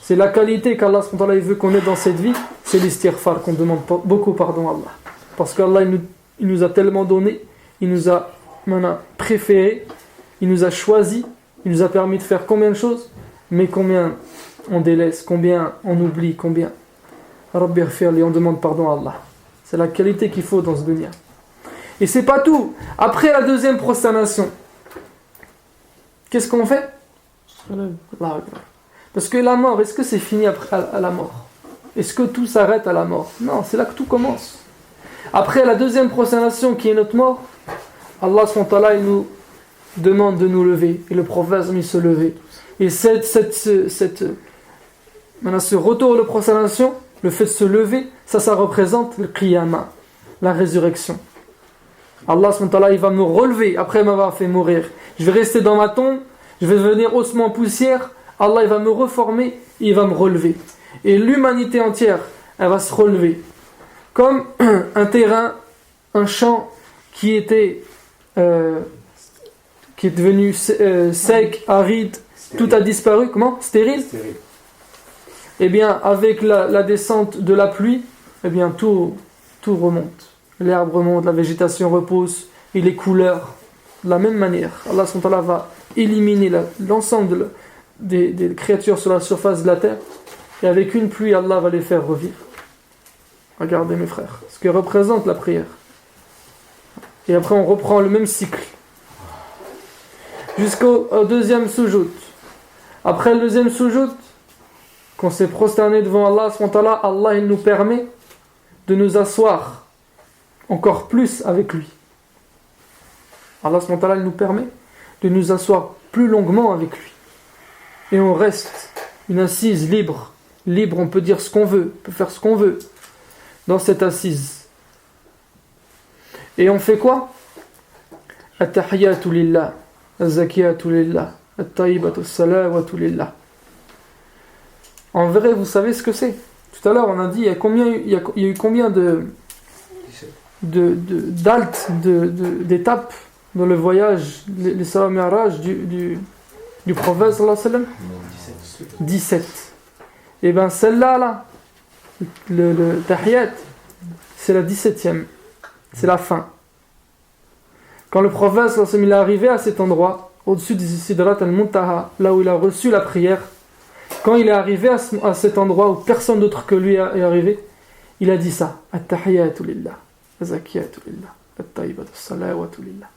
C'est la qualité qu'Allah veut qu'on ait dans cette vie. C'est l'istighfar, qu'on demande beaucoup pardon à Allah. Parce qu'Allah, il nous a tellement donné. Il nous a préféré. Il nous a choisi. Il nous a permis de faire combien de choses, mais combien on délaisse, combien on oublie, combien. Rabbi Ghfirli, on demande pardon à Allah. C'est la qualité qu'il faut dans ce dunya. Et c'est pas tout. Après la deuxième prosternation, qu'est-ce qu'on fait? Parce que la mort, est-ce que c'est fini après à la mort? Est-ce que tout s'arrête à la mort? Non, c'est là que tout commence. Après la deuxième prosternation qui est notre mort, Allah subhanahu wa ta'ala, il nous demande de nous lever, et le prophète il se levait. Et ce retour de prosternation, le fait de se lever, ça représente le qiyamah, la résurrection. Allah subhanahu wa ta'ala, il va me relever après m'avoir fait mourir. Je vais rester dans ma tombe, je vais devenir ossement poussière. Allah, il va me reformer et il va me relever. Et l'humanité entière, elle va se relever. Comme un terrain, un champ qui est devenu sec, aride, tout a disparu. Comment ? Stérile ? Stérile. Eh bien, avec la descente de la pluie, eh bien, tout remonte. L'herbe remonte, la végétation repousse, et les couleurs, de la même manière. Allah subhanahu wa ta'ala va éliminer l'ensemble des créatures sur la surface de la terre, et avec une pluie, Allah va les faire revivre. Regardez mes frères, ce que représente la prière. Et après, on reprend le même cycle. Jusqu'au deuxième sujoud. Après le deuxième sujoud, qu'on s'est prosterné devant Allah subhanahu wa ta'ala, Allah il nous permet de nous asseoir encore plus avec lui. Allah subhanahu wa ta'ala il nous permet de nous asseoir plus longuement avec lui. Et on reste une assise libre. Libre, on peut dire ce qu'on veut, on peut faire ce qu'on veut dans cette assise. Et on fait quoi ? At-tahiyatu lillah, az-zakiyatu lillah, at-tayyibatu as-salawatu lillah. En vrai, vous savez ce que c'est. Tout à l'heure, on a dit, il y a eu combien d'haltes, d'étapes dans le voyage, les Isra Mi'raj du prophète sallallahu alayhi wa sallam ? 17. Et bien celle-là, là, le tahiyat, c'est la 17e. C'est la fin. Quand le prophète sallallahu alayhi wa sallam, il est arrivé à cet endroit, au-dessus du Sidrat al-Muntaha, là où il a reçu la prière, quand il est arrivé à cet endroit où personne d'autre que lui est arrivé, il a dit ça. At-tahiyatu lillah, az-zakiyatu lillah, at-tayyibatu as-salawatu lillah.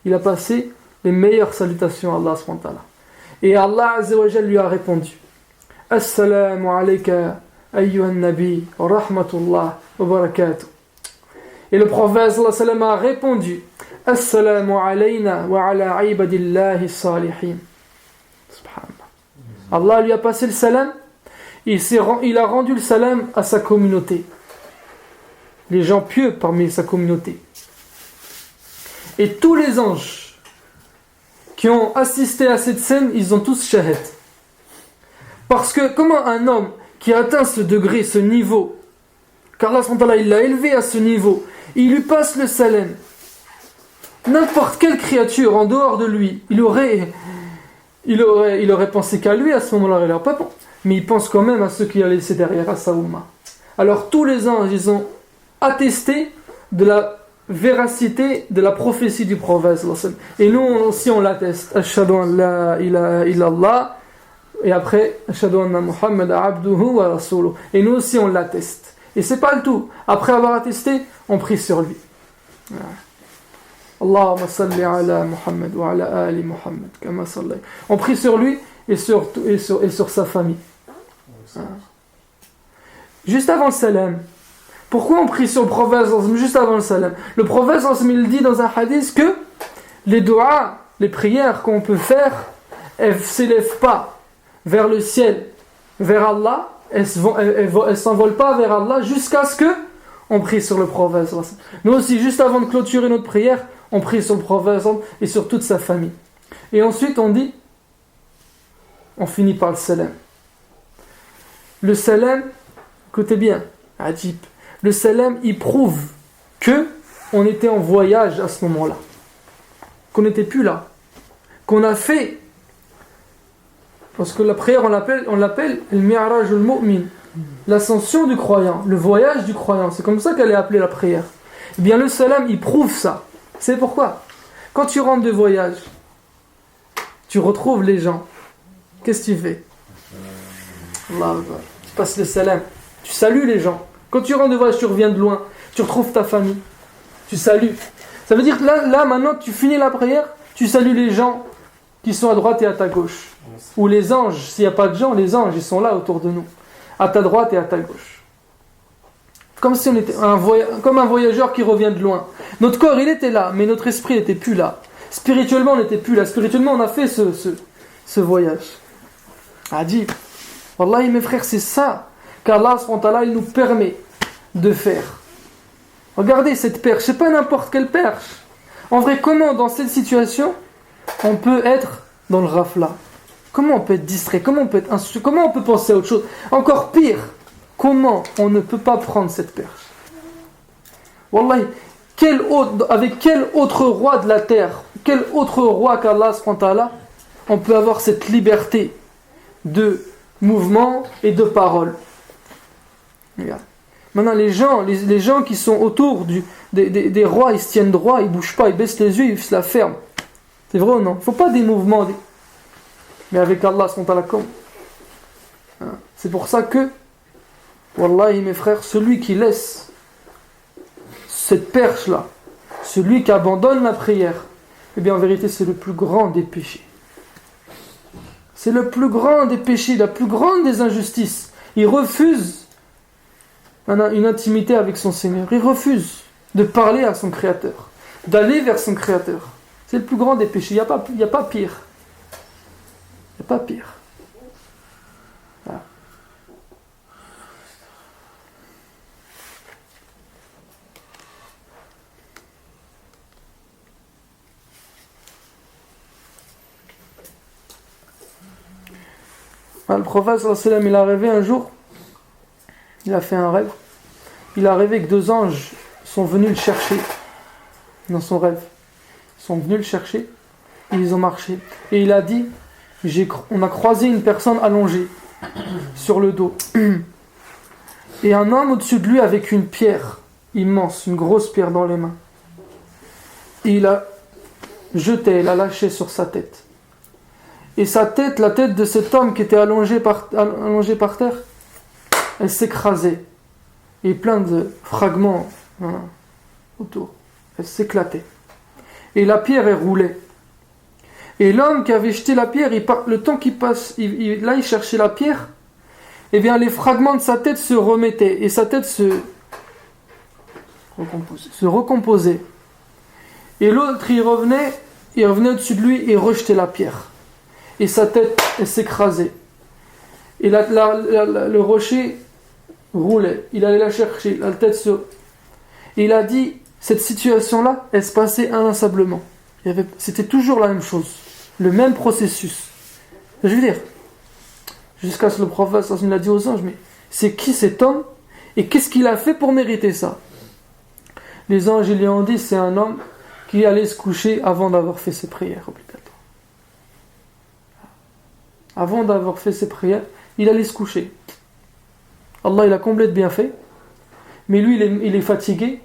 Il a passé les meilleures salutations à Allah subhanahu wa ta'ala. Et Allah azza wa jalla lui a répondu. Assalamu alayka ayyuhan nabi wa rahmatullah wa barakatuh. Et le prophète sallallahu alayhi wa sallam a répondu. Assalamu alayna wa ala ibadillahi salihin. Subhanallah. Allah lui a passé le salam, il a rendu le salam à sa communauté. Les gens pieux parmi sa communauté. Et tous les anges qui ont assisté à cette scène, ils ont tous shahid. Parce que comment un homme qui a atteint ce degré, ce niveau, car Allah subhanahu wa ta'ala, il l'a élevé à ce niveau, il lui passe le salam. N'importe quelle créature en dehors de lui, il aurait pensé qu'à lui à ce moment-là, il n'aurait pas pensé. Mais il pense quand même à ceux qui a laissé derrière, à sa Ummah. Alors tous les anges, ils ont attesté de la véracité de la prophétie du prophète. Et nous aussi on l'atteste. Ashhadu an la ilaha illallah. Et après, Ashhadu anna Muhammad abduhu wa rasuluh. Et nous aussi on l'atteste. Et c'est pas le tout. Après avoir attesté, on prie sur lui. Allahumma salli ala Muhammad wa ala ali Muhammad kama salli. On prie sur lui et sur sa famille. Juste avant le salam. Pourquoi on prie sur le prophète juste avant le salam ? Le prophète il dit dans un hadith que les doigts, les prières qu'on peut faire, elles ne s'élèvent pas vers le ciel, vers Allah, elles ne s'envolent pas vers Allah jusqu'à ce que on prie sur le prophète. Nous aussi, juste avant de clôturer notre prière, on prie sur le prophète et sur toute sa famille. Et ensuite on dit, on finit par le salam. Le salam, écoutez bien, adjib. Le salam, il prouve que on était en voyage à ce moment-là, qu'on n'était plus là, qu'on a fait, parce que la prière on l'appelle le mi'raj al-mu'min, l'ascension du croyant, le voyage du croyant, c'est comme ça qu'elle est appelée la prière. Eh bien le salam, il prouve ça. C'est pourquoi quand tu rentres de voyage, tu retrouves les gens, qu'est-ce que tu fais ? Allah, tu passes le salam, tu salues les gens. Quand tu rentres de voyage, tu reviens de loin, tu retrouves ta famille, tu salues. Ça veut dire que là maintenant, tu finis la prière, tu salues les gens qui sont à droite et à ta gauche. Ou les anges, s'il n'y a pas de gens, les anges, ils sont là autour de nous, à ta droite et à ta gauche. Comme si on était comme un voyageur qui revient de loin. Notre corps, il était là, mais notre esprit n'était plus là. Spirituellement, on n'était plus là. Spirituellement, on a fait ce voyage. Adib. Wallahi, mes frères, c'est ça qu'Allah, il nous permet de faire. Regardez cette perche, c'est pas n'importe quelle perche. En vrai, comment dans cette situation on peut être dans le rafla? Comment on peut être distrait? Comment on peut penser à autre chose? Encore pire, comment on ne peut pas prendre cette perche? Wallahi, avec quel autre roi de la terre, quel autre roi qu'Allah subhanahu wa ta'ala, on peut avoir cette liberté de mouvement et de parole? Regarde. Maintenant, les gens qui sont autour des rois, ils se tiennent droit, ils ne bougent pas, ils baissent les yeux, ils se la ferment. C'est vrai ou non? Il ne faut pas des mouvements. Mais avec Allah, comme. C'est pour ça que, wallahi mes frères, celui qui laisse cette perche-là, celui qui abandonne la prière, eh bien en vérité c'est le plus grand des péchés. C'est le plus grand des péchés, la plus grande des injustices. Il refuse une intimité avec son Seigneur. Il refuse de parler à son Créateur, d'aller vers son Créateur. C'est le plus grand des péchés. Il n'y a pas pire. Il n'y a pas pire. Voilà. Le prophète sallallahu alayhi wa sallam, il a rêvé un jour, il a fait un rêve, il a rêvé que 2 anges sont venus le chercher dans son rêve. Ils sont venus le chercher et ils ont marché. Et il a dit, on a croisé une personne allongée sur le dos. Et un homme au-dessus de lui avec une pierre immense, une grosse pierre dans les mains. Et il a jeté, il a lâché sur sa tête. Et sa tête, la tête de cet homme qui était allongé par terre, elle s'écrasait. Et plein de fragments autour. Elle s'éclatait. Et la pierre, elle roulait. Et l'homme qui avait jeté la pierre, le temps qu'il passe, il cherchait la pierre, et bien les fragments de sa tête se remettaient. Et sa tête se recomposait. Et l'autre, il revenait au-dessus de lui et rejetait la pierre. Et sa tête, elle s'écrasait. Et le rocher roulait. Il allait la chercher, la tête se... Et il a dit, cette situation-là, elle se passait inlassablement. C'était toujours la même chose. Le même processus. Je veux dire, jusqu'à ce que le prophète il a dit aux anges, mais c'est qui cet homme et qu'est-ce qu'il a fait pour mériter ça? Les anges ils lui ont dit, c'est un homme qui allait se coucher avant d'avoir fait ses prières obligatoires. Avant d'avoir fait ses prières, il allait se coucher. Allah il a comblé de bienfaits, mais lui il est fatigué,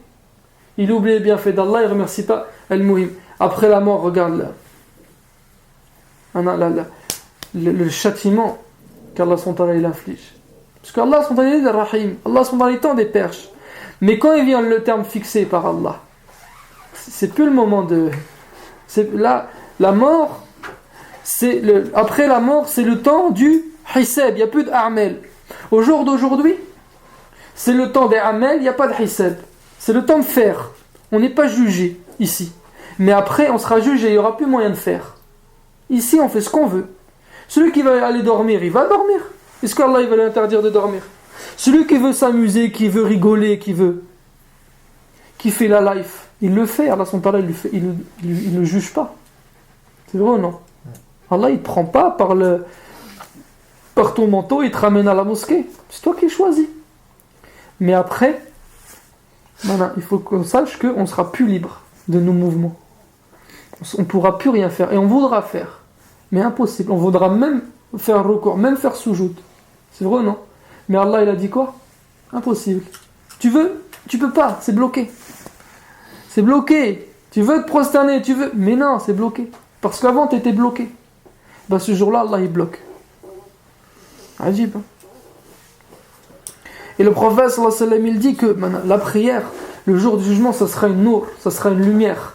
il oublie les bienfaits d'Allah, il ne remercie pas Al-Muhim. Après la mort, regarde le châtiment qu'Allah il inflige. Parce qu'Allah il est Rahim, Allah il tend des perches. Mais quand il vient le terme fixé par Allah, c'est plus le moment de... La mort, après la mort, c'est le temps du hisab, il n'y a plus d'amel. Au jour d'aujourd'hui, c'est le temps des amel, il n'y a pas de hisab. C'est le temps de faire. On n'est pas jugé ici. Mais après, on sera jugé, il n'y aura plus moyen de faire. Ici, on fait ce qu'on veut. Celui qui va aller dormir, il va dormir. Est-ce qu'Allah il va lui interdire de dormir? Celui qui veut s'amuser, qui veut rigoler, qui fait la life, il le fait. Allah son talent, il ne juge pas. C'est vrai ou non? Allah, il ne te prend pas par ton manteau, il te ramène à la mosquée. C'est toi qui choisis. Mais après, il faut qu'on sache qu'on ne sera plus libre de nos mouvements. On ne pourra plus rien faire. Et on voudra faire. Mais impossible. On voudra même faire recours, même faire soujoud. C'est vrai ou non? Mais Allah, il a dit quoi? Impossible. Tu veux? Tu peux pas. C'est bloqué. C'est bloqué. Tu veux te prosterner? Tu veux? Mais non, c'est bloqué. Parce qu'avant, tu étais bloqué. Ce jour-là, Allah, il bloque. Ajib. Et le prophète, sallallahu alayhi wa sallam, il dit que la prière, le jour du jugement, ça sera une nour, ça sera une lumière.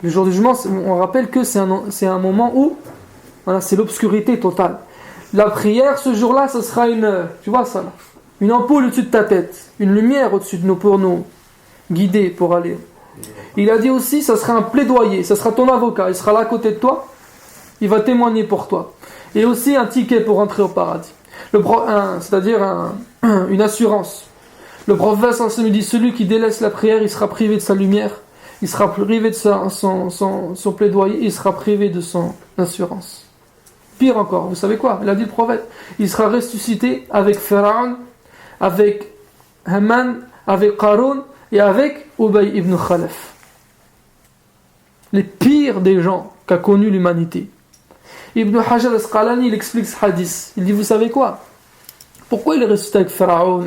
Le jour du jugement, on rappelle que c'est un moment où c'est l'obscurité totale. La prière, ce jour-là, ça sera tu vois ça là, une ampoule au-dessus de ta tête, une lumière au-dessus de nous pour nous guider pour aller. Il a dit aussi, ça sera un plaidoyer, ça sera ton avocat, il sera là à côté de toi, il va témoigner pour toi. Et aussi un ticket pour entrer au paradis. C'est-à-dire une assurance. Le prophète sallallahu alayhi wa sallam dit, celui qui délaisse la prière, il sera privé de sa lumière, il sera privé de son plaidoyer, il sera privé de son assurance. Pire encore, vous savez quoi? Il a dit le prophète, il sera ressuscité avec Pharaon, avec Haman, avec Qarun et avec Ubay ibn Khalaf. Les pires des gens qu'a connu l'humanité. Ibn Hajar al-Asqalani, il explique ce hadith. Il dit, vous savez quoi? Pourquoi il est ressuscité avec Pharaon,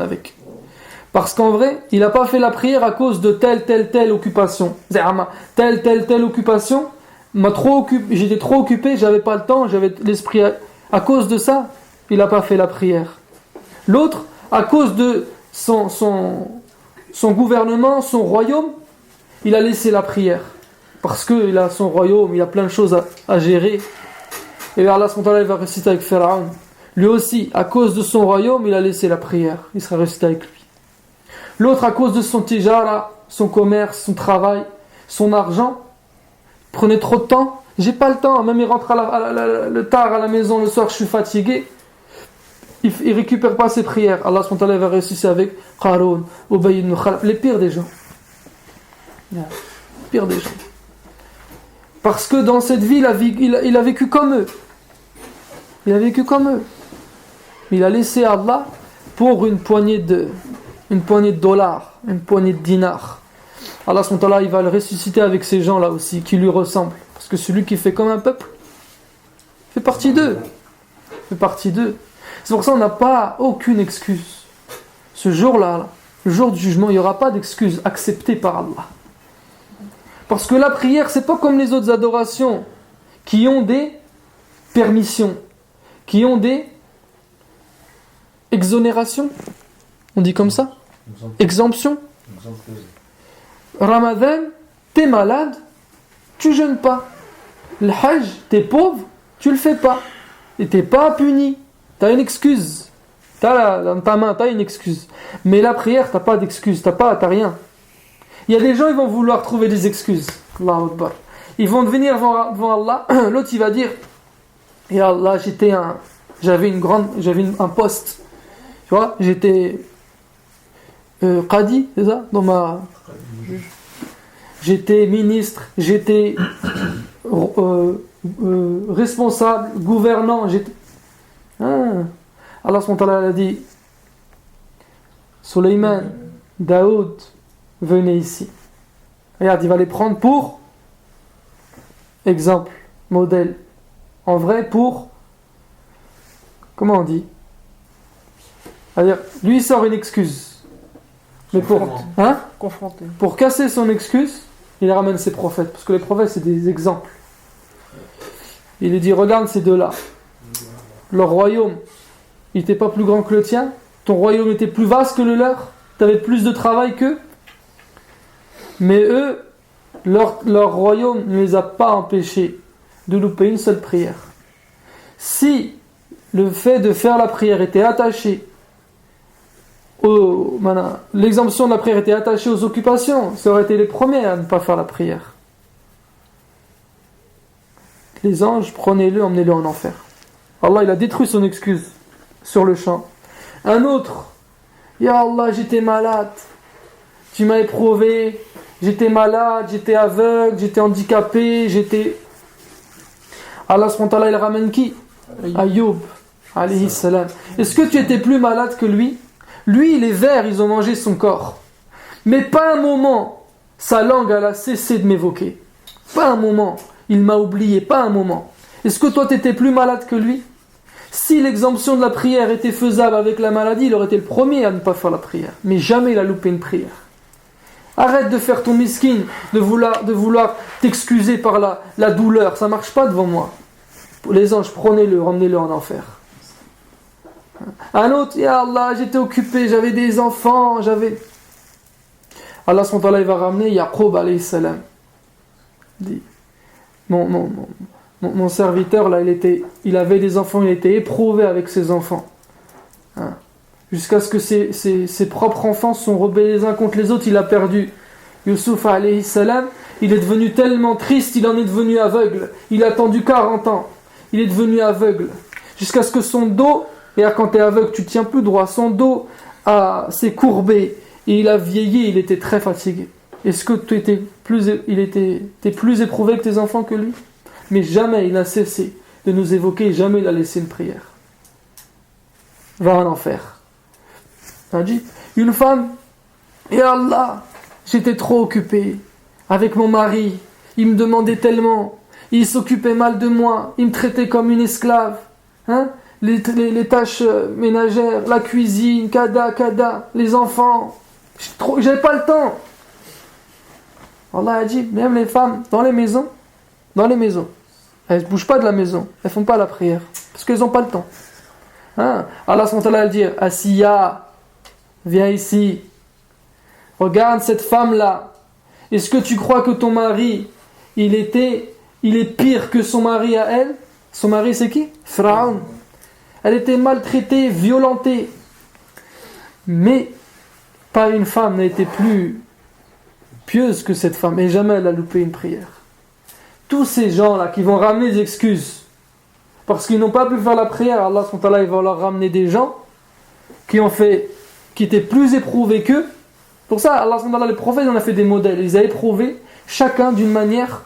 Parce qu'en vrai, il n'a pas fait la prière à cause de telle occupation. Telle occupation, j'étais trop occupé, j'avais pas le temps, j'avais l'esprit. À cause de ça, il n'a pas fait la prière. L'autre, à cause de son gouvernement, son royaume, il a laissé la prière. Parce qu'il a son royaume, il a plein de choses à gérer. Et Allah il va réciter avec Pharaon. Lui aussi, à cause de son royaume, il a laissé la prière. Il sera resté avec lui. L'autre, à cause de son tijara, son commerce, son travail, son argent, prenait trop de temps. J'ai pas le temps. Même il rentre le tard à la maison le soir, je suis fatigué. Il récupère pas ses prières. Allah va réussir avec Qarun, Ubay ibn Khalaf, les pires des gens. Les pires des gens. Parce que dans cette vie, il a vécu comme eux. Il a vécu comme eux. Il a laissé Allah pour une poignée de dollars, une poignée de dinars. Allah il va le ressusciter avec ces gens-là aussi, qui lui ressemblent. Parce que celui qui fait comme un peuple fait partie d'eux. C'est pour ça qu'on n'a pas aucune excuse. Ce jour-là, le jour du jugement, il n'y aura pas d'excuse acceptée par Allah. Parce que la prière, c'est pas comme les autres adorations qui ont des permissions, qui ont des exonérations. On dit comme ça? Exemption. Ramadan, t'es malade, tu jeûnes pas. Le Hajj, t'es pauvre, tu le fais pas. Et t'es pas puni. T'as une excuse. Dans ta main, t'as une excuse. Mais la prière, t'as pas d'excuse, t'as rien. Il y a des gens, ils vont vouloir trouver des excuses. Allahu Akbar. Ils vont venir devant Allah. L'autre, il va dire, ya Allah, j'avais un poste. Tu vois, j'étais Qadi, c'est ça? J'étais ministre, j'étais responsable, gouvernant, Allah a dit, Sulayman, Daoud, venez ici. Regarde, il va les prendre pour exemple, modèle. En vrai, pour, comment on dit? C'est-à-dire, lui il sort une excuse. Mais pour casser son excuse, il ramène ses prophètes. Parce que les prophètes, c'est des exemples. Il lui dit, regarde ces deux-là. Leur royaume, il n'était pas plus grand que le tien. Ton royaume était plus vaste que le leur. Tu avais plus de travail qu'eux. Mais eux, leur royaume ne les a pas empêchés de louper une seule prière. Si le fait de faire la prière était attaché l'exemption de la prière était attachée aux occupations, ça aurait été les premiers à ne pas faire la prière. Les anges, prenez-le, emmenez-le en enfer. Allah, il a détruit son excuse sur le champ. Un autre, ya Allah, j'étais malade, tu m'as éprouvé, j'étais malade, j'étais aveugle, j'étais handicapé, Allah subhanahu il ramène qui? Ayoub, alayhi salam. Est-ce que tu étais plus malade que lui? Lui, les vers, ils ont mangé son corps. Mais pas un moment, sa langue, elle a cessé de m'évoquer. Pas un moment, il m'a oublié, pas un moment. Est-ce que toi, tu étais plus malade que lui? Si l'exemption de la prière était faisable avec la maladie, il aurait été le premier à ne pas faire la prière. Mais jamais il a loupé une prière. Arrête de faire ton miskin, de vouloir t'excuser par la douleur. Ça ne marche pas devant moi. Les anges, prenez-le, ramenez-le en enfer. Un autre, ya Allah, j'étais occupé, j'avais des enfants, Allah subhanahu wa ta'ala, il va ramener Yaqub alayhi salam. Dit, mon serviteur là, il avait des enfants, il était éprouvé avec ses enfants. Jusqu'à ce que ses propres enfants sont rebellés les uns contre les autres, il a perdu. Yusuf alayhi salam, il est devenu tellement triste, il en est devenu aveugle. Il a attendu 40 ans. Il est devenu aveugle. Jusqu'à ce que son dos, et quand tu es aveugle, tu tiens plus droit, son dos s'est courbé et il a vieilli, il était très fatigué. est-ce que t'es plus éprouvé que tes enfants que lui? Mais jamais il n'a cessé de nous évoquer, jamais il a laissé une prière. Va en enfer. Il a dit, une femme, et Allah, j'étais trop occupé avec mon mari, il me demandait tellement, il s'occupait mal de moi, il me traitait comme une esclave, les tâches ménagères, la cuisine, kada, les enfants, j'avais pas le temps. Allah a dit, même les femmes, dans les maisons, elles ne bougent pas de la maison, elles ne font pas la prière, parce qu'elles n'ont pas le temps. Allah va dire, Asiya, viens ici, regarde cette femme-là, est-ce que tu crois que ton mari, il est pire que son mari à elle? Son mari c'est qui? Pharaon. Elle était maltraitée, violentée, mais pas une femme n'a été plus pieuse que cette femme, et jamais elle a loupé une prière. Tous ces gens-là qui vont ramener des excuses parce qu'ils n'ont pas pu faire la prière, Allah il va leur ramener des gens qui étaient plus éprouvés qu'eux. Pour ça, Allah les prophètes en a fait des modèles, ils a éprouvé chacun d'une manière,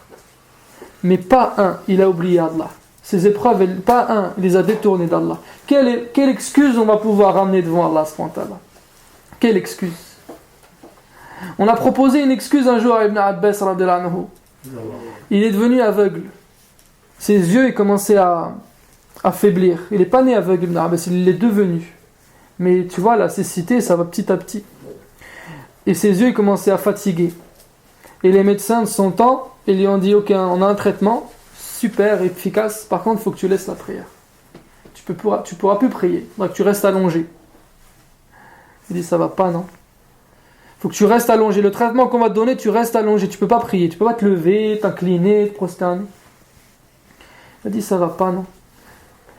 mais pas un, il a oublié Allah. Ces épreuves, pas un, il les a détournées d'Allah. Quelle excuse on va pouvoir ramener devant Allah? Quelle excuse? On a proposé une excuse un jour à Ibn Abbas radhiyallahu anhu. Il est devenu aveugle. Ses yeux commençaient à faiblir. Il n'est pas né aveugle, Ibn Abbas, il l'est devenu. Mais tu vois, la cécité, ça va petit à petit. Et ses yeux commençaient à fatiguer. Et les médecins de son temps, ils lui ont dit, ok, on a un traitement super efficace, par contre, il faut que tu laisses la prière. Tu pourras plus prier, donc tu restes allongé. Il dit, ça va pas, non? Il faut que tu restes allongé. Le traitement qu'on va te donner, tu restes allongé. Tu peux pas prier, tu peux pas te lever, t'incliner, te prosterner. Il a dit, ça va pas, non?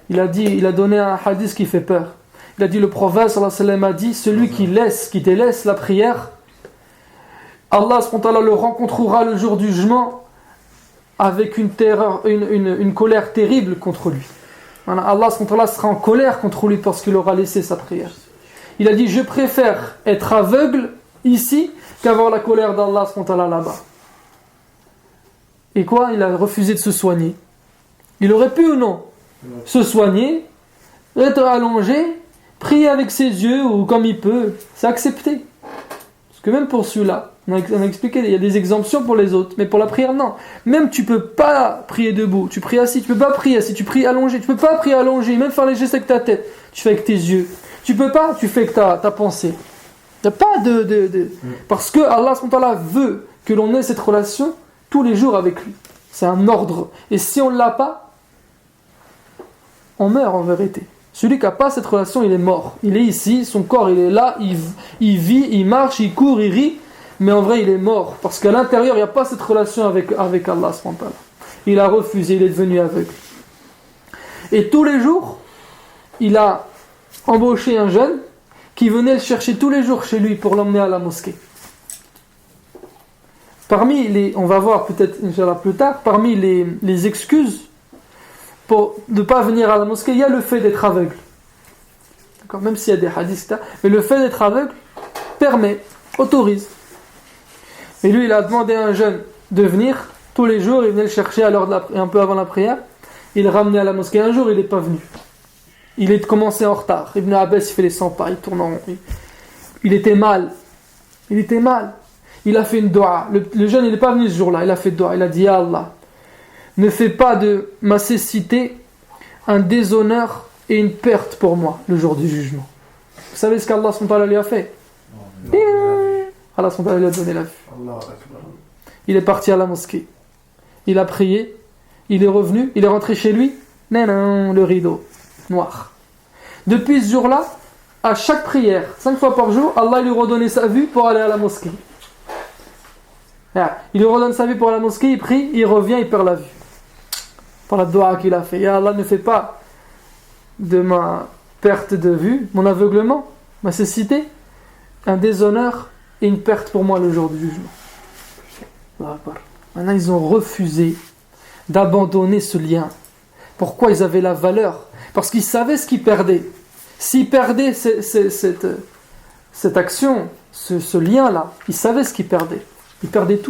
Il a donné un hadith qui fait peur. Il a dit, le prophète sallallahu alayhi wa sallam a dit, celui qui te laisse la prière, Allah le rencontrera le jour du jugement avec une terreur, une colère terrible contre lui. Allah sera en colère contre lui parce qu'il aura laissé sa prière. Il a dit, je préfère être aveugle ici qu'avoir la colère d'Allah là-bas. Et quoi? Il a refusé de se soigner. Il aurait pu ou non se soigner, être allongé, prier avec ses yeux ou comme il peut, c'est accepté. Parce que même pour celui-là, on a expliqué, il y a des exemptions pour les autres, mais pour la prière, non. Même tu peux pas prier debout, tu pries assis, tu peux pas prier assis, tu pries allongé, tu peux pas prier allongé, même faire les gestes avec ta tête, tu fais avec tes yeux. Tu peux pas, tu fais avec ta pensée. Il n'y a pas de... Parce que Allah veut que l'on ait cette relation tous les jours avec lui. C'est un ordre. Et si on ne l'a pas, on meurt en vérité. Celui qui n'a pas cette relation, il est mort. Il est ici, son corps il est là, il vit, il marche, il court, il rit, mais en vrai il est mort. Parce qu'à l'intérieur, il n'y a pas cette relation avec Allah. Il a refusé, il est devenu aveugle. Et tous les jours, il a embauché un jeune qui venait le chercher tous les jours chez lui pour l'emmener à la mosquée. On va voir peut-être Inch'Allah plus tard, parmi les excuses pour ne pas venir à la mosquée, il y a le fait d'être aveugle. D'accord, même s'il y a des hadiths, mais le fait d'être aveugle autorise. Et lui, il a demandé à un jeune de venir tous les jours, il venait le chercher un peu avant la prière, il le ramenait à la mosquée. Un jour, il n'est pas venu. Il est commencé en retard. Ibn Abbas, il fait les 100 pas, il tourne en rond. Il était mal. Il a fait une dua. Le jeune, il n'est pas venu ce jour-là. Il a fait dua. Il a dit, Ya Allah, ne fais pas de ma cécité un déshonneur et une perte pour moi le jour du jugement. Vous savez ce qu'Allah lui a fait? Allah lui a donné la vue. Il est parti à la mosquée. Il a prié. Il est revenu. Il est rentré chez lui. Non, le rideau noir. Depuis ce jour-là, à chaque prière, 5 fois par jour, Allah lui redonnait sa vue pour aller à la mosquée. Il lui redonne sa vue pour aller à la mosquée, il prie, il revient, il perd la vue. Par la dua qu'il a fait. Ya Allah, ne fais pas de ma perte de vue, mon aveuglement, ma cécité, un déshonneur et une perte pour moi le jour du jugement. Maintenant, ils ont refusé d'abandonner ce lien. Pourquoi ils avaient la valeur? Parce qu'ils savaient ce qu'ils perdaient. S'ils perdaient cette action, ce lien-là, ils savaient ce qu'ils perdaient. Il perdait tout.